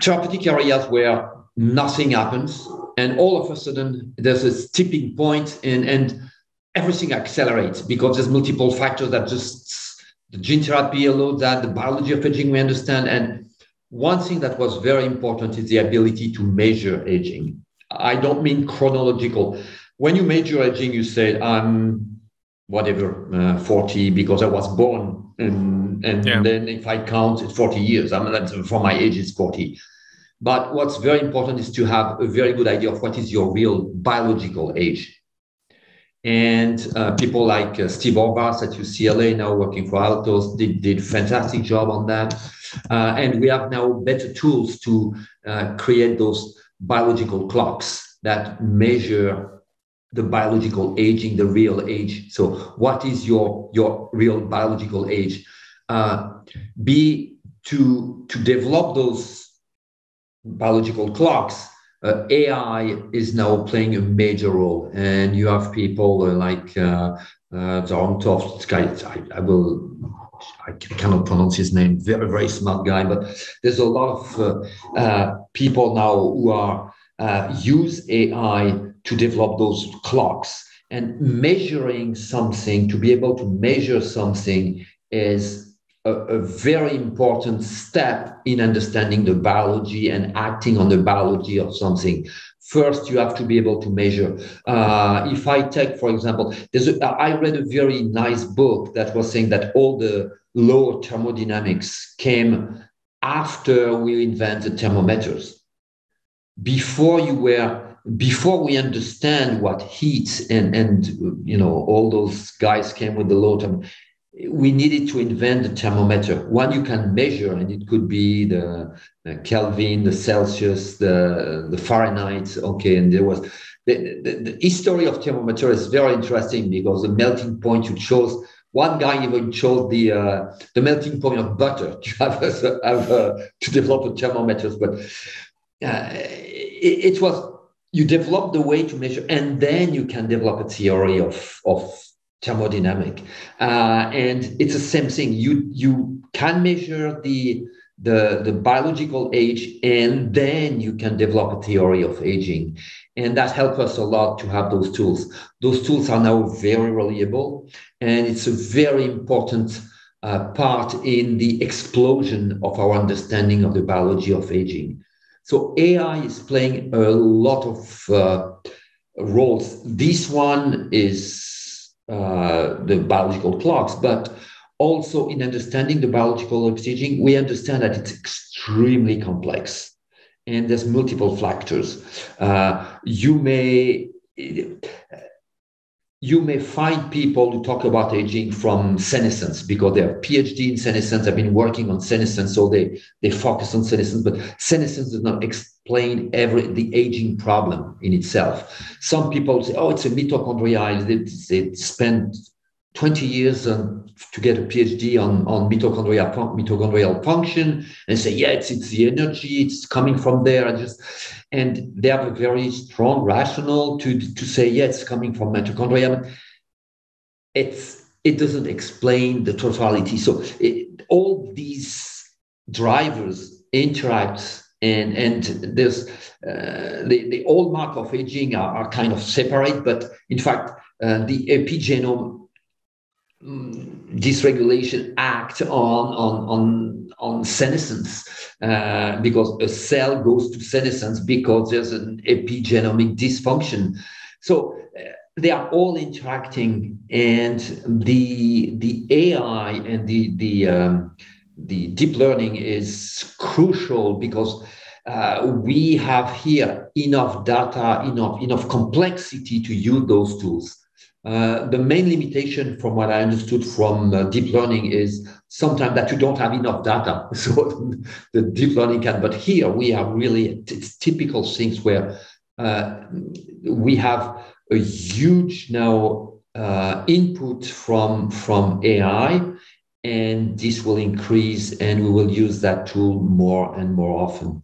therapeutic areas where nothing happens, and all of a sudden there's a tipping point, and everything accelerates because there's multiple factors that just the gene therapy allows that, the biology of aging we understand, and one thing that was very important is the ability to measure aging. I don't mean chronological. When you measure aging, you say, I'm whatever, 40 because I was born. And then if I count, it's 40 years. For my age, it's 40. But what's very important is to have a very good idea of what is your real biological age. And people like Steve Horvath at UCLA, now working for Altos, did a fantastic job on that. And we have now better tools to create those biological clocks that measure the biological aging, the real age. So what is your real biological age? To develop those biological clocks, AI is now playing a major role. And you have people like I cannot pronounce his name, very, very smart guy, but there's a lot of people now who are use AI to develop those clocks. And measuring something, to be able to measure something is a very important step in understanding the biology and acting on the biology of something. First, you have to be able to measure. If I take, for example, I read a very nice book that was saying that all the law of thermodynamics came after we invented thermometers. Before we understand what heat and all those guys came with the law of, we needed to invent the thermometer. One you can measure, and it could be the Kelvin, the Celsius, the Fahrenheit. Okay, and there was the history of thermometer is very interesting because the melting point you chose. One guy even chose the melting point of butter to develop the thermometers, but it was you develop the way to measure, and then you can develop a theory of thermodynamic, and it's the same thing. You can measure the biological age, and then you can develop a theory of aging, and that helps us a lot to have those tools. Those tools are now very reliable, and it's a very important part in the explosion of our understanding of the biology of aging. So AI is playing a lot of roles. This one is the biological clocks, but also in understanding the biological of aging, we understand that it's extremely complex and there's multiple factors. You may find people who talk about aging from senescence because they have PhD in senescence, have been working on senescence, so they focus on senescence, but senescence does not explain the aging problem in itself. Some people say, oh, it's a mitochondria. They spend 20 years to get a PhD on mitochondrial function and say, yeah, it's the energy, it's coming from there. And they have a very strong rationale to say, yeah, it's coming from mitochondria. It doesn't explain the totality. So all these drivers interact, and there's the hallmark of aging are kind of separate, but in fact, the epigenome dysregulation act on senescence because a cell goes to senescence because there's an epigenomic dysfunction. So they are all interacting, and the AI and the deep learning is crucial because we have here enough data, enough complexity to use those tools. The main limitation, from what I understood from deep learning, is sometimes that you don't have enough data. So the deep learning can, but here we have really, it's typical things where we have a huge now input from AI, and this will increase, and we will use that tool more and more often.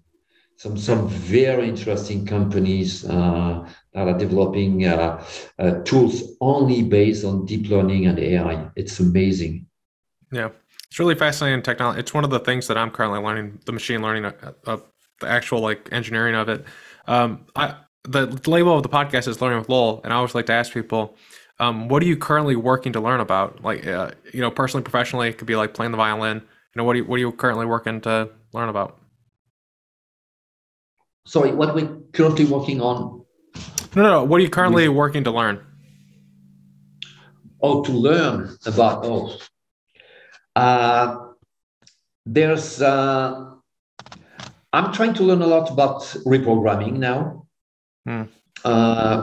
Some very interesting companies that are developing tools only based on deep learning and AI. It's amazing.
Yeah, it's really fascinating technology. It's one of the things that I'm currently learning, the machine learning of the actual like engineering of it. The label of the podcast is Learning with Lowell, and I always like to ask people, what are you currently working to learn about? Like, personally, professionally, it could be like playing the violin. What are you currently working to learn about?
Sorry, what we're currently working on?
No. What are you currently working to learn?
Oh, to learn about, there's, I'm trying to learn a lot about reprogramming now.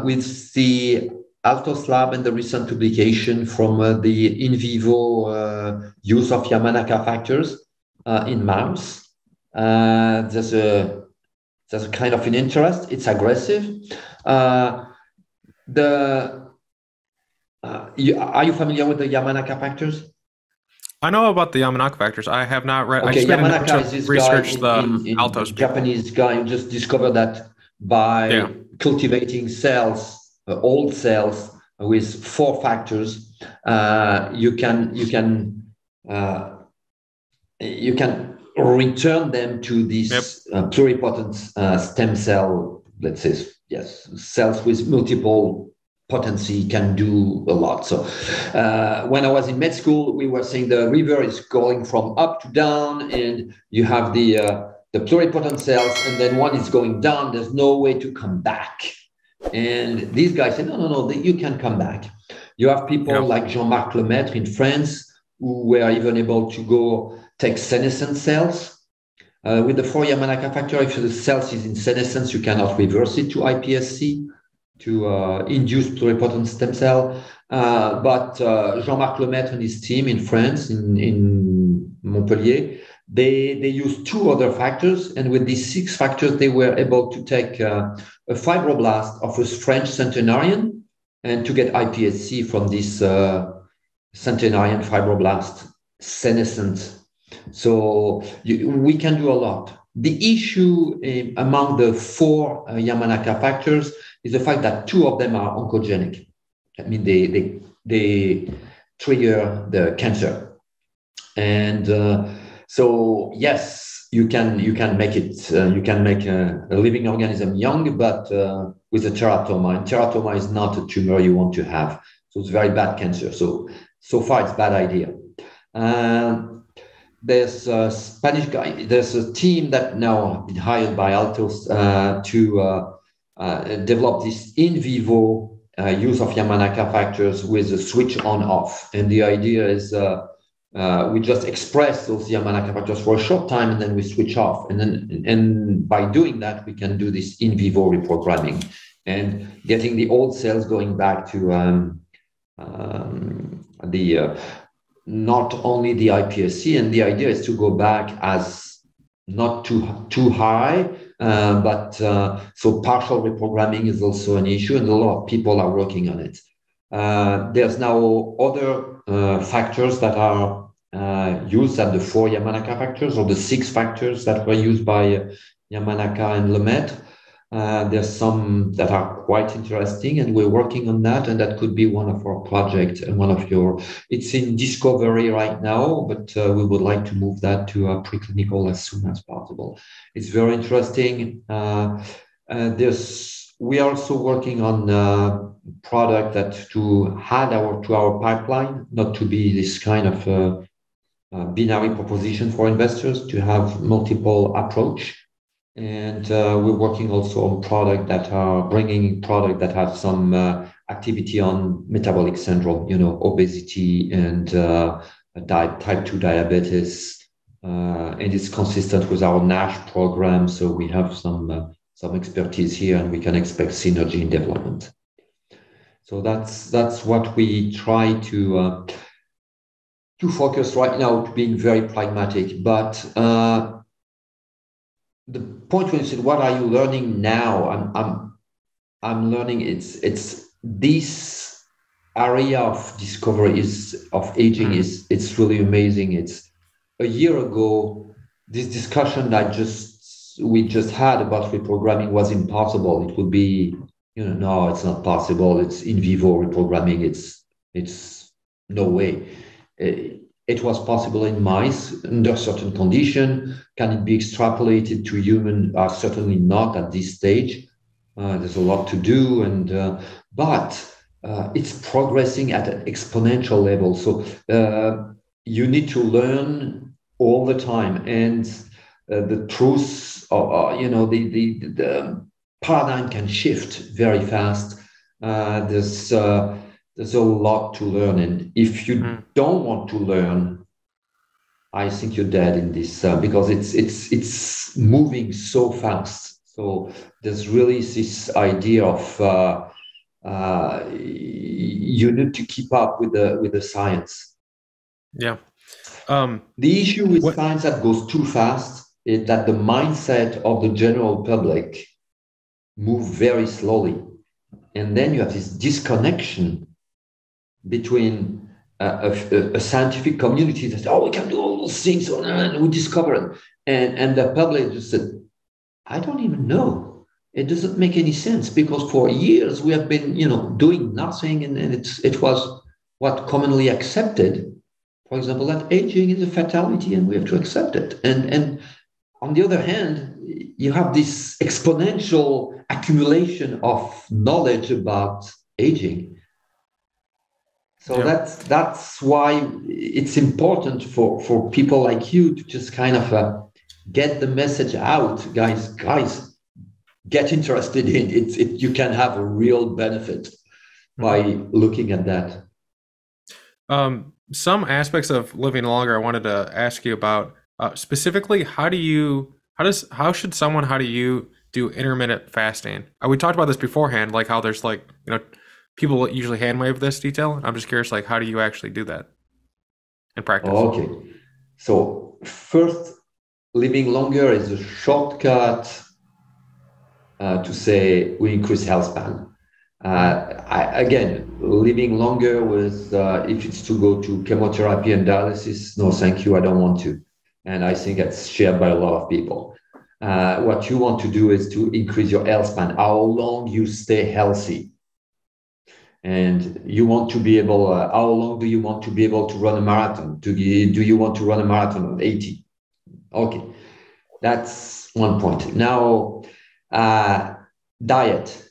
With the Altos Lab and the recent publication from the in vivo use of Yamanaka factors in mouse. There's a kind of an interest. It's aggressive. Are you familiar with the Yamanaka factors?
I know about the Yamanaka factors. I have not read.
Okay,
I just
Yamanaka is this
research
guy
the Altos people.
Japanese guy who just discovered that by cultivating cells, old cells with 4 factors, you can return them to these pluripotent stem cell, let's say, cells with multiple potency can do a lot. So when I was in med school, we were saying the river is going from up to down, and you have the pluripotent cells, and then one is going down. There's no way to come back. And these guys said, no, you can come back. You have people like Jean-Marc Lemaitre in France who were even able to go take senescent cells. With the 4 Yamanaka factor, if the cells is in senescence, you cannot reverse it to iPSC, to induce pluripotent stem cell. But Jean-Marc Lemaitre and his team in France, in Montpellier, they used 2 other factors. And with these 6 factors, they were able to take a fibroblast of a French centenarian and to get iPSC from this centenarian fibroblast senescent. So we can do a lot. The issue among the 4 Yamanaka factors is the fact that 2 of them are oncogenic. I mean, they trigger the cancer. And so, yes, you can make it. You can make a living organism young, but with a teratoma. And teratoma is not a tumor you want to have. So it's very bad cancer. So far, it's a bad idea. There's a Spanish guy. There's a team that now have been hired by Altos to develop this in vivo use of Yamanaka factors with a switch on off. And the idea is we just express those Yamanaka factors for a short time, and then we switch off. And by doing that, we can do this in vivo reprogramming and getting the old cells going back to not only the iPSC. And the idea is to go back as not too high, but so partial reprogramming is also an issue, and a lot of people are working on it. There's now other factors that are used at the 4 Yamanaka factors, or the 6 factors that were used by Yamanaka and Lemaitre. There's some that are quite interesting, and we're working on that, and that could be one of our projects and it's in discovery right now, but we would like to move that to a preclinical as soon as possible. It's very interesting. We are also working on a product that to add to our pipeline, not to be this kind of binary proposition for investors, to have multiple approach. And we're working also on product that have some activity on metabolic syndrome, obesity and type 2 diabetes. And it's consistent with our NASH program. So we have some expertise here, and we can expect synergy in development. So that's what we try to focus right now, to being very pragmatic. But the point when you said, what are you learning now? I'm learning it's this area of discovery of aging it's really amazing. It's a year ago, this discussion we just had about reprogramming was impossible. It would be, no, it's not possible. It's in vivo reprogramming. It's no way. It was possible in mice under certain condition. Can it be extrapolated to human? Certainly not at this stage. There's a lot to do, but it's progressing at an exponential level. So you need to learn all the time, and the truth, the paradigm can shift very fast. There's a lot to learn, and if you don't want to learn, I think you're dead in this because it's moving so fast. So there's really this idea of you need to keep up with the science.
Yeah.
The issue with science that goes too fast is that the mindset of the general public move very slowly, and then you have this disconnection between a scientific community that says, oh, we can do all those things, and we discover it, and the public just said, I don't even know. It doesn't make any sense because for years we have been, doing nothing, and it was what commonly accepted. For example, that aging is a fatality, and we have to accept it. And on the other hand, you have this exponential accumulation of knowledge about aging. So that's why it's important for people like you to just kind of get the message out, guys. Get interested in it. You can have a real benefit by looking at that.
Some aspects of living longer I wanted to ask you about. Specifically, how do you do intermittent fasting? We talked about this beforehand, like how there's people usually hand wave this detail. I'm just curious, how do you actually do that in practice?
Okay. So first, living longer is a shortcut to say we increase health span. Again, living longer with, if it's to go to chemotherapy and dialysis, no, thank you, I don't want to. And I think that's shared by a lot of people. What you want to do is to increase your health span, how long you stay healthy. And you want to be able, how long do you want to be able to run a marathon? Do you want to run a marathon at 80? Okay, that's one point. Now, diet.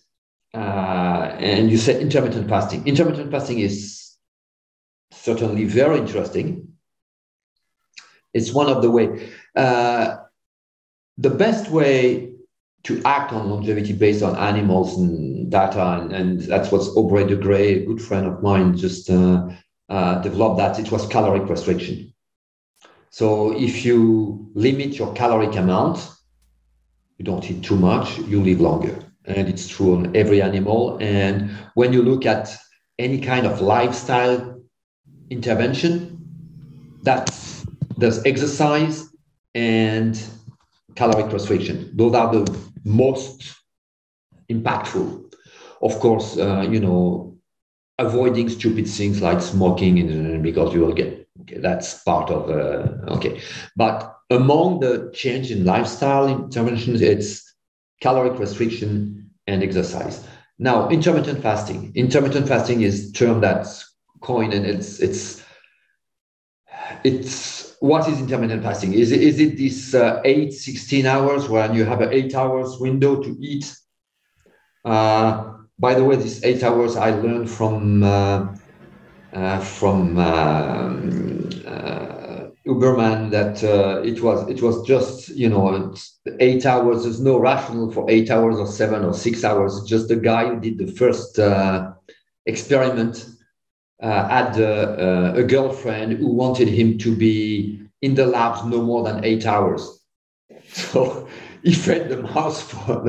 And you said intermittent fasting. Intermittent fasting is certainly very interesting. It's one of the way. The best way to act on longevity based on animals and data, and that's what Aubrey de Grey, a good friend of mine, just developed that. It was caloric restriction. So if you limit your caloric amount, you don't eat too much, you live longer. And it's true on every animal. And when you look at any kind of lifestyle intervention, there's exercise and caloric restriction. Those are the most impactful. Of course, avoiding stupid things like smoking, because you will get, that's part of, But among the change in lifestyle interventions, it's caloric restriction and exercise. Now, intermittent fasting. Intermittent fasting is a term that's coined, and it's what is intermittent fasting? Is it this 8-16 hours when you have an 8 hours window to eat? By the way, this 8 hours I learned from Uberman, that it was just 8 hours. There's no rationale for 8 hours or 7 or 6 hours. It's just the guy who did the first experiment had a girlfriend who wanted him to be in the labs no more than 8 hours. So he fed the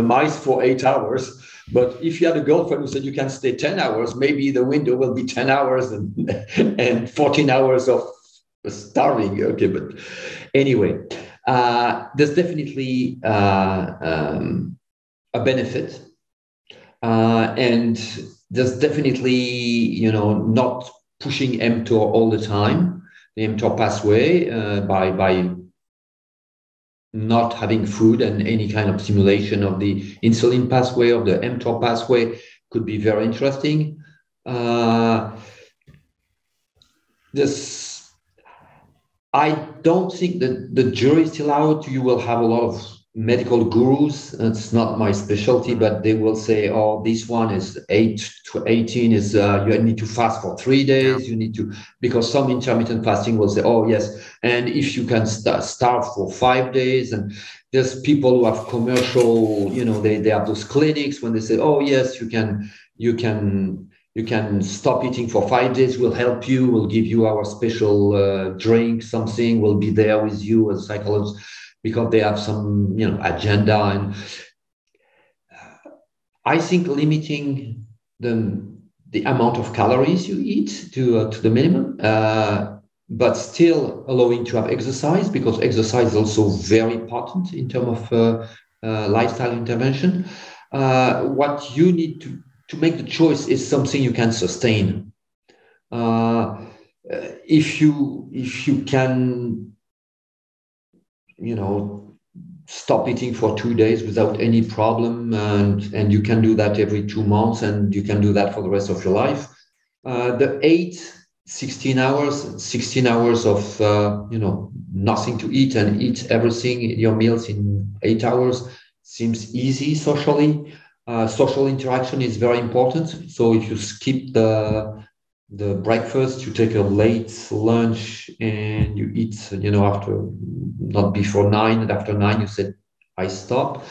mice for 8 hours. But if you had a girlfriend who said you can stay 10 hours, maybe the window will be 10 hours and 14 hours of starving. Okay, but anyway, there's definitely a benefit. And there's definitely, not pushing mTOR all the time, the mTOR pathway by not having food, and any kind of stimulation of the insulin pathway, of the mTOR pathway, could be very interesting. I don't think that the jury is still out. You will have a lot of medical gurus. It's not my specialty, but they will say, "Oh, this one is 8 to 18 is you need to fast for 3 days.
Yeah.
You need to," because some intermittent fasting will say, "Oh, yes, and if you can starve for 5 days." And there's people who have commercial, they have those clinics when they say, "Oh, yes, you can stop eating for 5 days. We'll help you. We'll give you our special drink, something. We'll be there with you as a psychologist," because they have some, agenda. And I think limiting the amount of calories you eat to the minimum, but still allowing to have exercise, because exercise is also very important in terms of lifestyle intervention. What you need to make the choice is something you can sustain. If you can, stop eating for 2 days without any problem, and you can do that every 2 months, and you can do that for the rest of your life. The 16 hours of nothing to eat, and eat everything, your meals in 8 hours, seems easy socially. Social interaction is very important. So if you skip the breakfast, you take a late lunch, and you eat, after, not before 9, and after 9 you said, "I stop."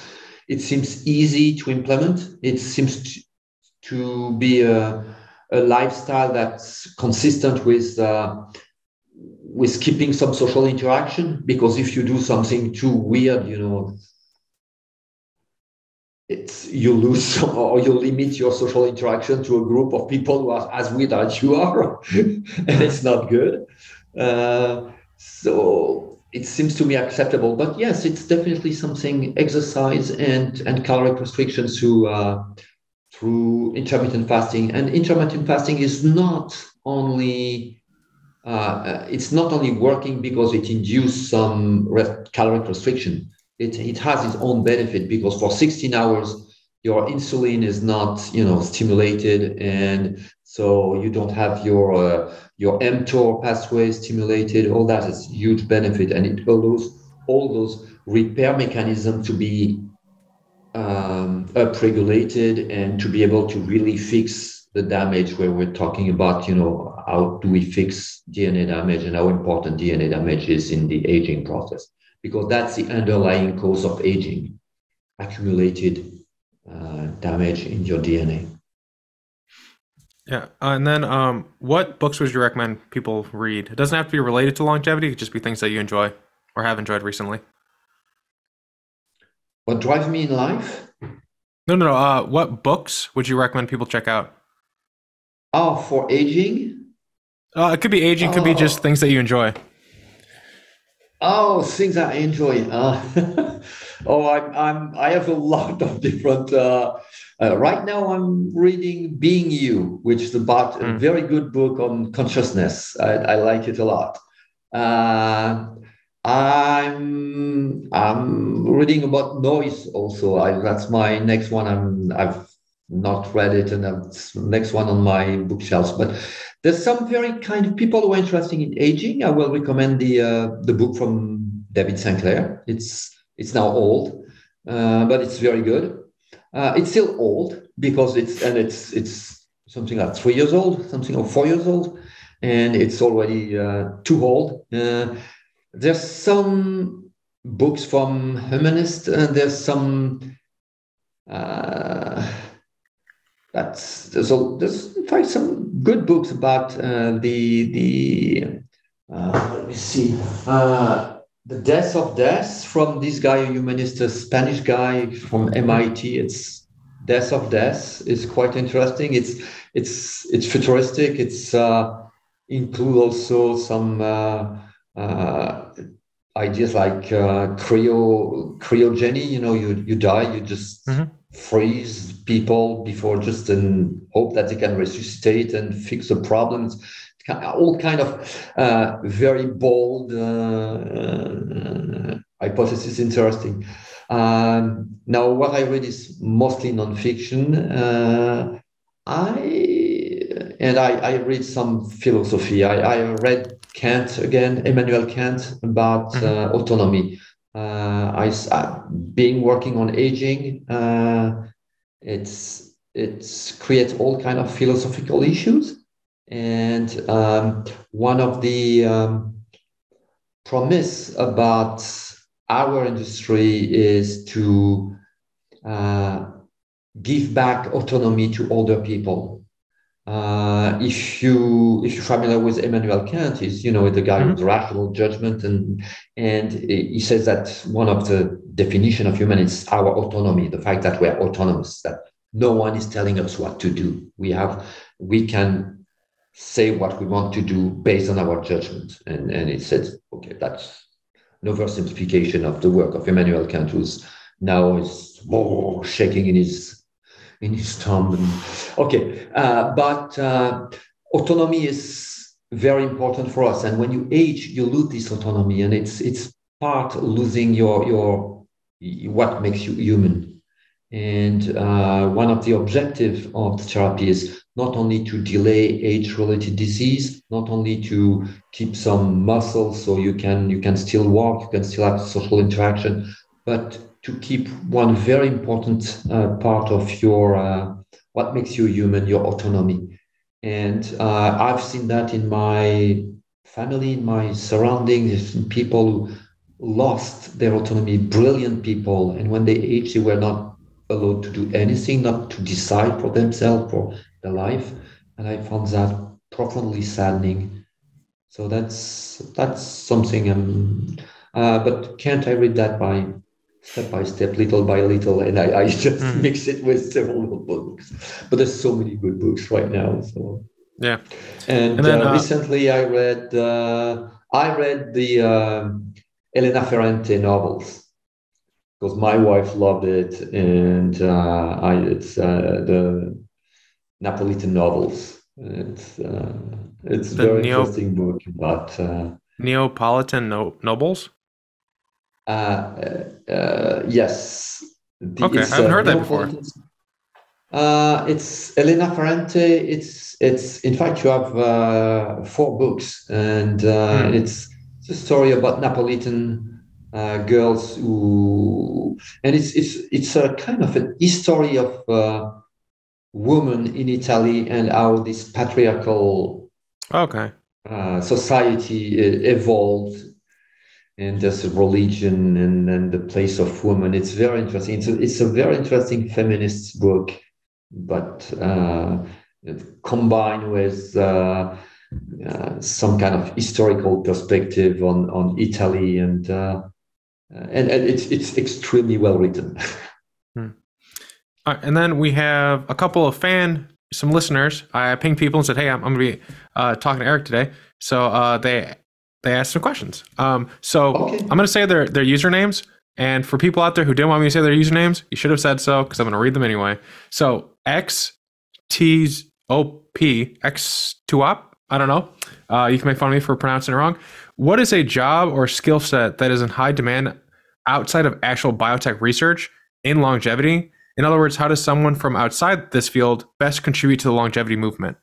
It seems easy to implement. It seems to be a lifestyle that's consistent with keeping some social interaction, because if you do something too weird, you lose or you limit your social interaction to a group of people who are as weird as you are, and it's not good. So it seems to me acceptable. But yes, it's definitely something, exercise and caloric restriction through intermittent fasting. And intermittent fasting is not only working because it induces some caloric restriction. It has its own benefit, because for 16 hours, your insulin is not, stimulated, and so you don't have your mTOR pathway stimulated. All that is huge benefit, and it allows all those repair mechanisms to be upregulated, and to be able to really fix the damage, where we're talking about, how do we fix DNA damage, and how important DNA damage is in the aging process. Because that's the underlying cause of aging, accumulated damage in your DNA.
Yeah. And then what books would you recommend people read? It doesn't have to be related to longevity. It could just be things that you enjoy or have enjoyed recently.
What drives me in life?
No. What books would you recommend people check out?
Oh, for aging?
It could be aging, could be just things that you enjoy.
Oh, things I enjoy. I have a lot of different. Right now, I'm reading "Being You," which is about a very good book on consciousness. I like it a lot. I'm reading about noise also. That's my next one. I've not read it, and that's the next one on my bookshelves. But there's some very kind of people who are interested in aging. I will recommend the book from David Sinclair. It's now old, but it's very good. It's still old because it's something like 3 years old, something or 4 years old, and it's already too old. There's some books from humanists, and there's some. There's in fact some good books about let me see, the Death of Death, from this guy, a humanist, a Spanish guy from MIT. It's Death of Death. It's quite interesting. It's futuristic. It's include also some ideas like cryogeny. You die, you just freeze people before just in hope that they can resuscitate and fix the problems. All kind of very bold hypothesis, interesting. Now, what I read is mostly nonfiction. I read some philosophy. I read Kant again, Immanuel Kant, about autonomy. Being working on aging, it's creates all kind of philosophical issues, and one of the promise about our industry is to give back autonomy to older people. If you're familiar with Immanuel Kant, he's the guy with rational judgment, and he says that one of the definition of human is our autonomy, the fact that we're autonomous, that no one is telling us what to do. We can say what we want to do based on our judgment, and it says, okay, that's an oversimplification of the work of Immanuel Kant, who's now is shaking in his thumb. But autonomy is very important for us. And when you age, you lose this autonomy, and it's part losing your what makes you human. And one of the objectives of the therapy is not only to delay age-related disease, not only to keep some muscles so you can still walk, you can still have social interaction, but to keep one very important part of your what makes you human, your autonomy. And I've seen that in my family, in my surroundings, people who lost their autonomy, brilliant people, and when they aged, they were not allowed to do anything, not to decide for themselves, for their life. And I found that profoundly saddening. So that's something. But can't I read that step by step, little by little, and I just mix it with several books. But there's so many good books right now. So
yeah.
And then recently I read the Elena Ferrante novels, because my wife loved it, and it's the Napolitan novels. It's a very interesting book about
Neapolitan nobles.
Yes.
Okay, I haven't heard that before.
It's Elena Ferrante. It's in fact you have 4 books, and it's a story about Napolitan girls who, and it's a kind of a history of women in Italy and how this patriarchal society evolved, and there's a religion and the place of women. It's very interesting. It's a very interesting feminist book, but combined with some kind of historical perspective on Italy, and it's extremely well written.
And then we have a couple of some listeners. I pinged people and said, "Hey, I'm going to be talking to Eric today." So they asked some questions. So okay. I'm going to say their usernames. And for people out there who didn't want me to say their usernames, you should have said so, because I'm going to read them anyway. So X2OP, I don't know. You can make fun of me for pronouncing it wrong. What is a job or skill set that is in high demand outside of actual biotech research in longevity? In other words, how does someone from outside this field best contribute to the longevity movement?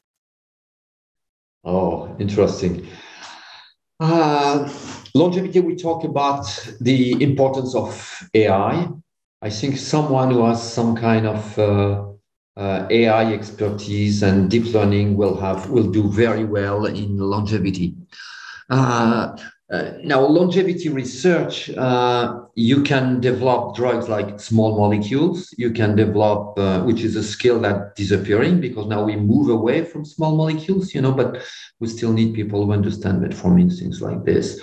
Oh, interesting. Longevity, we talk about the importance of AI. I think someone who has some kind of AI expertise and deep learning will do very well in longevity. Now, longevity research, you can develop drugs like small molecules. You can develop, which is a skill that's disappearing because now we move away from small molecules, but we still need people who understand metformin, things like this.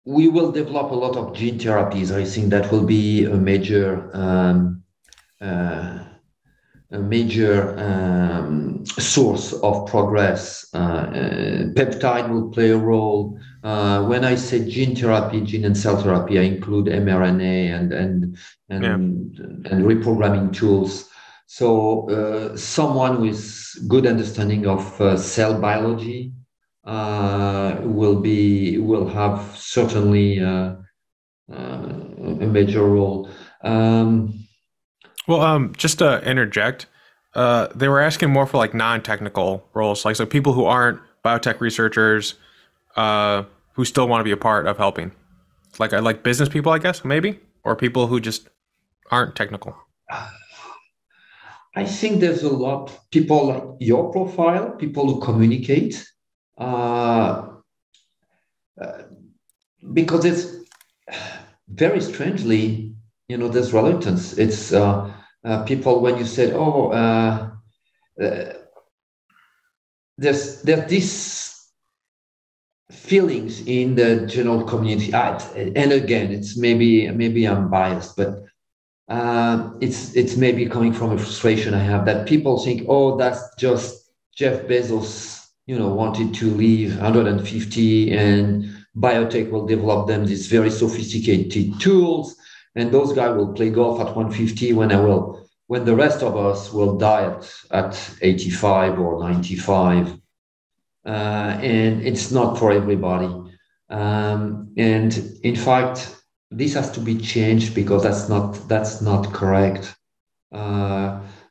We will develop a lot of gene therapies. I think that will be a major major source of progress. Peptide will play a role. When I say gene therapy, gene and cell therapy, I include mRNA and reprogramming tools. So someone with good understanding of cell biology will have certainly a major role.
Just to interject, they were asking more for like non-technical roles, like so people who aren't biotech researchers, who still want to be a part of helping, like business people, I guess, maybe, or people who just aren't technical.
I think there's a lot of people like your profile, people who communicate, because it's very strangely, there's reluctance. It's people when you said, there's this feelings in the general community. And again, it's maybe I'm biased, but it's maybe coming from a frustration I have that people think, that's just Jeff Bezos, wanted to leave 150 and biotech will develop them these very sophisticated tools, and those guys will play golf at 150 when the rest of us will die at 85 or 95. And it's not for everybody. And in fact, this has to be changed because that's not correct.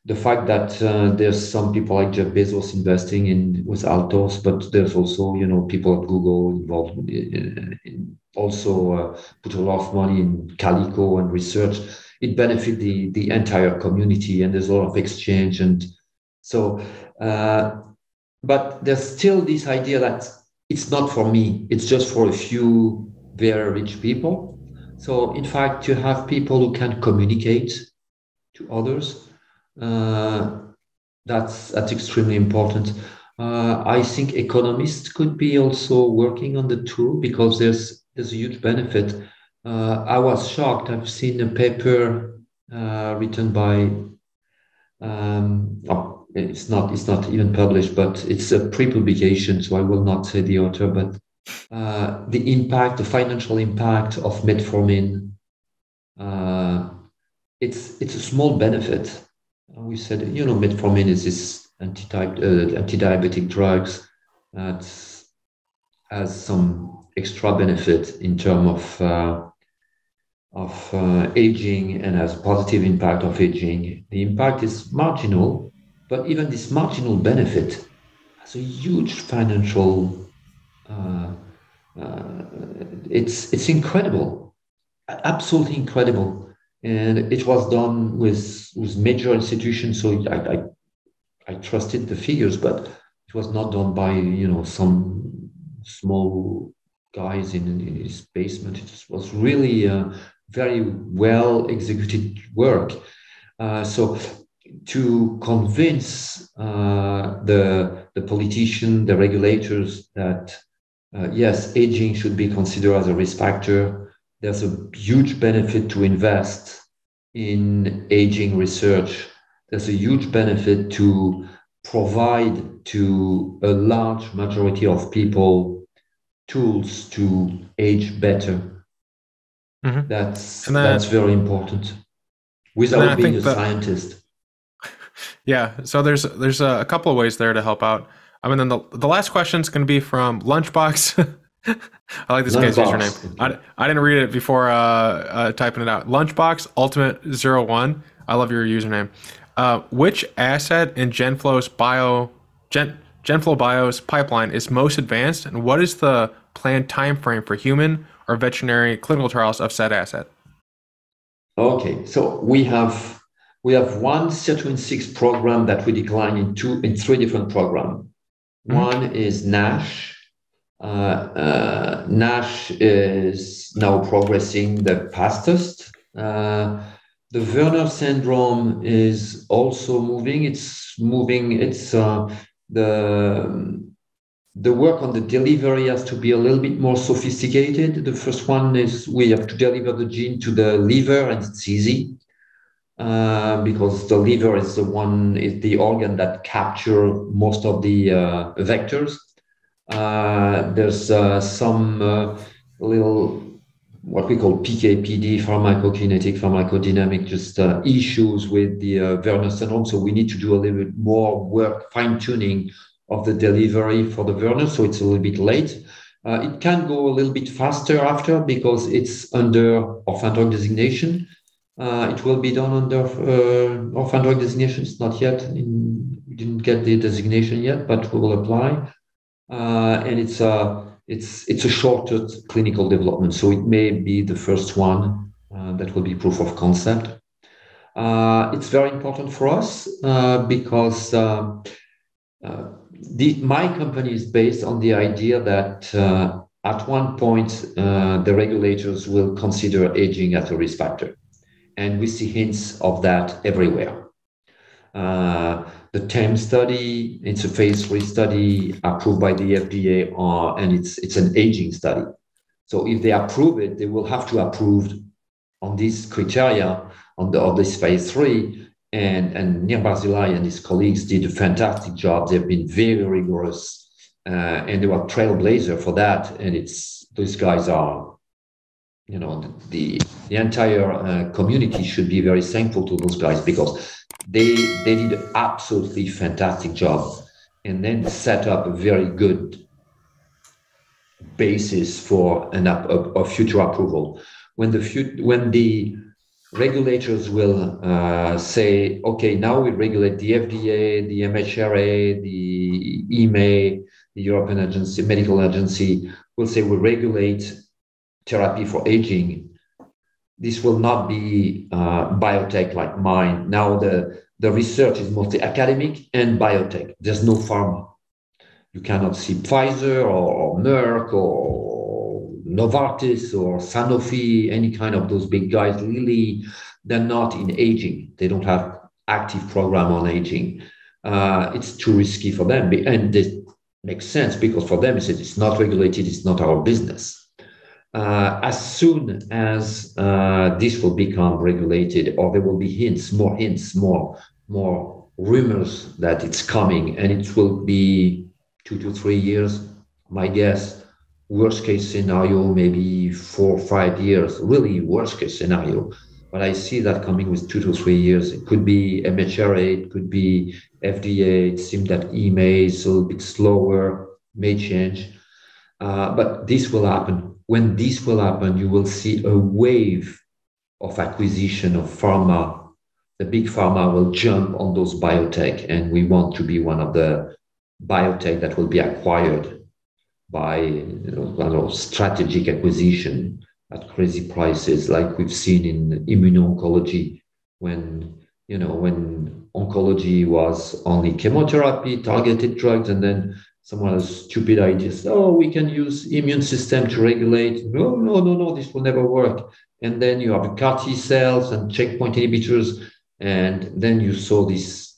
The fact that there's some people like Jeff Bezos investing with Altos, but there's also people at Google involved in also put a lot of money in Calico and research. It benefits the entire community, and there's a lot of exchange. And so, but there's still this idea that it's not for me; it's just for a few very rich people. So, in fact, you have people who can communicate to others. That's extremely important. I think economists could be also working on the tool because there's a huge benefit. I was shocked. I've seen a paper written by it's not even published, but it's a pre-publication, so I will not say the author, but the financial impact of metformin. It's a small benefit. We said, metformin is this anti-diabetic drugs that has some extra benefit in terms of aging and has positive impact of aging. The impact is marginal, but even this marginal benefit has a huge financial. It's incredible, absolutely incredible. And it was done with major institutions, so I trusted the figures, but it was not done by some small guys in his basement. It was really very well executed work. So to convince the politician, the regulators that yes, aging should be considered as a risk factor. There's a huge benefit to invest in aging research. There's a huge benefit to provide to a large majority of people tools to age better. Mm-hmm. That's very important without being a scientist.
Yeah, so there's a couple of ways there to help out. I mean, then the last question is going to be from Lunchbox. I like this guy's username. I didn't read it before typing it out. Lunchbox Ultimate 01. I love your username. Which asset in GenFlowbio's pipeline is most advanced, and what is the planned time frame for human or veterinary clinical trials of said asset?
Okay, so we have one Sirtuin-6 program that we decline in three different programs. Mm-hmm. One is NASH. NASH is now progressing the fastest. The Werner syndrome is also moving. It's moving. It's the work on the delivery has to be a little bit more sophisticated. The first one is we have to deliver the gene to the liver, and it's easy. because the liver is the organ that captures most of the vectors. There's some little what we call PK/PD, pharmacokinetic, pharmacodynamic, just issues with the Werner syndrome. So we need to do a little bit more work, fine-tuning of the delivery for the Werner, so it's a little bit late. It can go a little bit faster after because it's under orphan drug designation. It will be done under orphan drug designation. It's not yet. We didn't get the designation yet, but we will apply. And it's a shorter clinical development, so it may be the first one that will be proof of concept. It's very important for us because my company is based on the idea that at one point the regulators will consider aging as a risk factor, and we see hints of that everywhere. The TEM study, it's a phase 3 study approved by the FDA, and it's an aging study. So if they approve it, they will have to approve on these criteria of this phase 3. And Nir Barzilai and his colleagues did a fantastic job. They've been very rigorous, and they were trailblazer for that. And those guys are, the entire community should be very thankful to those guys because they did an absolutely fantastic job and then set up a very good basis for a future approval. When the regulators will say, okay, now we regulate the FDA, the MHRA, the EMA, the European Agency, Medical Agency, will say we regulate therapy for aging. This will not be biotech like mine. Now the research is mostly academic and biotech. There's no pharma. You cannot see Pfizer or Merck or Novartis or Sanofi, any kind of those big guys. Lilly, they're not in aging. They don't have active program on aging. It's too risky for them. And this makes sense because for them, it's not regulated. It's not our business. As soon as this will become regulated, or there will be more rumors that it's coming, and it will be 2 to 3 years, my guess. Worst case scenario, maybe 4 or 5 years, really worst case scenario. But I see that coming with 2 to 3 years. It could be MHRA, it could be FDA. It seems that EMA is a little bit slower, may change. But this will happen. When this will happen, you will see a wave of acquisition of pharma. The big pharma will jump on those biotech, and we want to be one of the biotech that will be acquired by strategic acquisition at crazy prices, like we've seen in immuno-oncology when oncology was only chemotherapy, targeted drugs, and then someone has stupid ideas. Oh, we can use immune system to regulate. No, this will never work. And then you have CAR T cells and checkpoint inhibitors. And then you saw this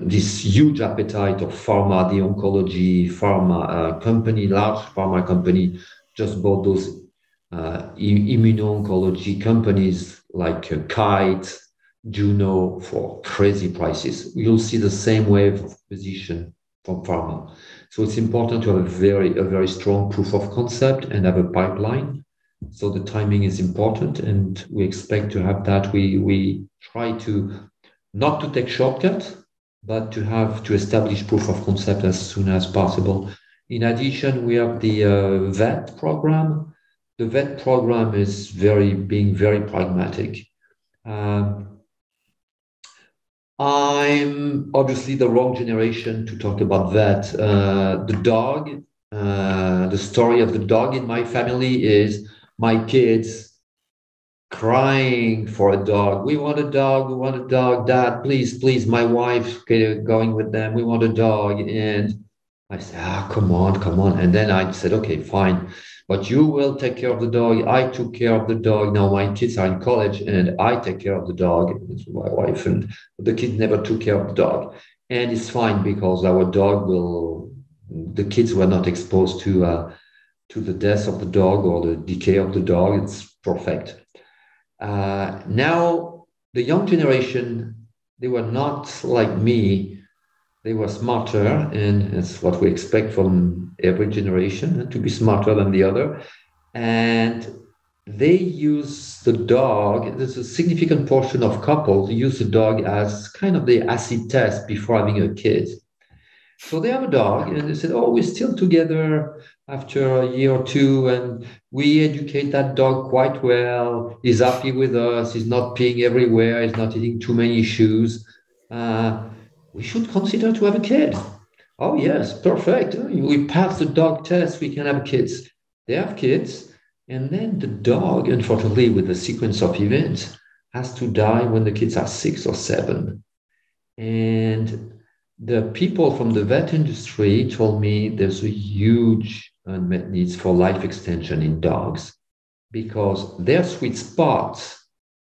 this huge appetite of pharma, the oncology pharma company, large pharma company, just bought those immuno-oncology companies like Kite, Juno for crazy prices. You'll see the same wave of acquisition from pharma. So it's important to have a very strong proof of concept and have a pipeline. So the timing is important, and we expect to have that. We try to not to take shortcuts, but to establish proof of concept as soon as possible. In addition, we have the VET program. The VET program is being very pragmatic. I'm obviously the wrong generation to talk about that. The dog, the story of the dog in my family is my kids crying for a dog. We want a dog, Dad, please, my wife going with them. We want a dog. And I said, come on. And then I said, okay, fine. But you will take care of the dog. I took care of the dog. Now my kids are in college and I take care of the dog. My wife and the kids never took care of the dog. And it's fine because our dog the kids were not exposed to the death of the dog or the decay of the dog. It's perfect. Now, the young generation, they were not like me. They were smarter, and it's what we expect from every generation, to be smarter than the other. And they use the dog. There's a significant portion of couples use the dog as kind of the acid test before having a kid. So they have a dog, and they said, "Oh, we're still together after a year or two, and we educate that dog quite well. He's happy with us. He's not peeing everywhere. He's not eating too many shoes. We should consider to have a kid." "Oh, yes, perfect. We pass the dog test. We can have kids." They have kids, and then the dog, unfortunately, with the sequence of events, has to die when the kids are 6 or 7. And the people from the vet industry told me there's a huge unmet needs for life extension in dogs, because their sweet spot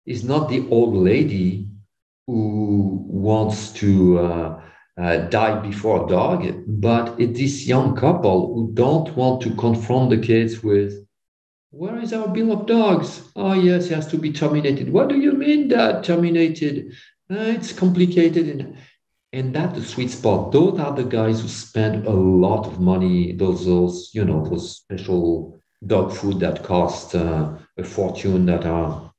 is not the old lady who wants to die before a dog, but it's this young couple who don't want to confront the kids with, "Where is our bill of dogs? Oh, yes, it has to be terminated." "What do you mean, Dad, terminated? It's complicated." And that's the sweet spot. Those are the guys who spend a lot of money, those special dog food that cost a fortune, that are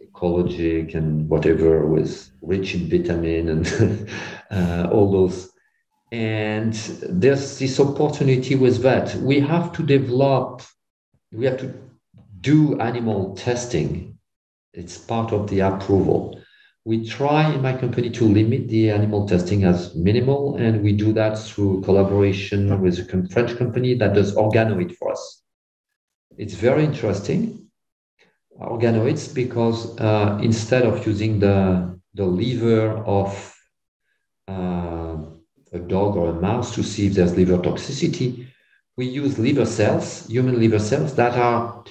ecologic and whatever, with rich in vitamin and all those. And there's this opportunity with that. We have to do animal testing. It's part of the approval. We try in my company to limit the animal testing as minimal, and we do that through collaboration with a French company that does organoid for us. It's very interesting, organoids, because instead of using the liver of a dog or a mouse to see if there's liver toxicity, we use liver cells, human liver cells, that are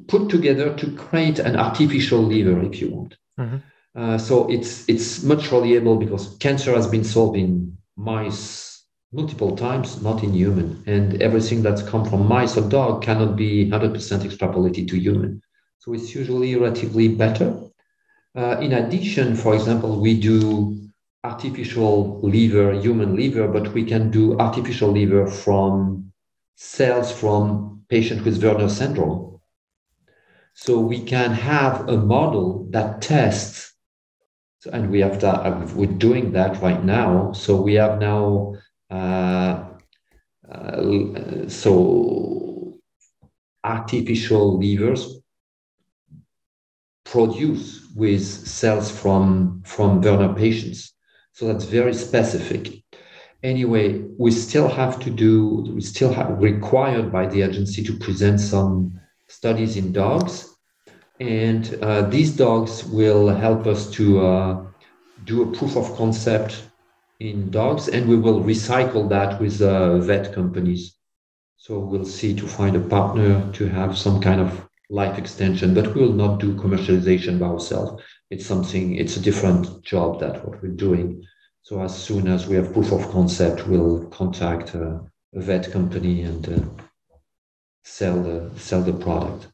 put together to create an artificial liver, if you want. Mm-hmm. So it's much reliable, because cancer has been solved in mice multiple times, not in human. And everything that's come from mice or dog cannot be 100% extrapolated to human. So it's usually relatively better. In addition, for example, we do artificial liver, human liver, but we can do artificial liver from cells from patients with Werner syndrome. So we can have a model that tests, and we have that. We're doing that right now. So we have now, so artificial livers produced with cells from Werner patients. So that's very specific. Anyway, we still have required by the agency to present some studies in dogs, and these dogs will help us to do a proof of concept in dogs, and we will recycle that with vet companies. So we'll see to find a partner to have some kind of life extension, but we will not do commercialization by ourselves. It's a different job than what we're doing. So as soon as we have proof of concept, we'll contact a vet company and sell the product.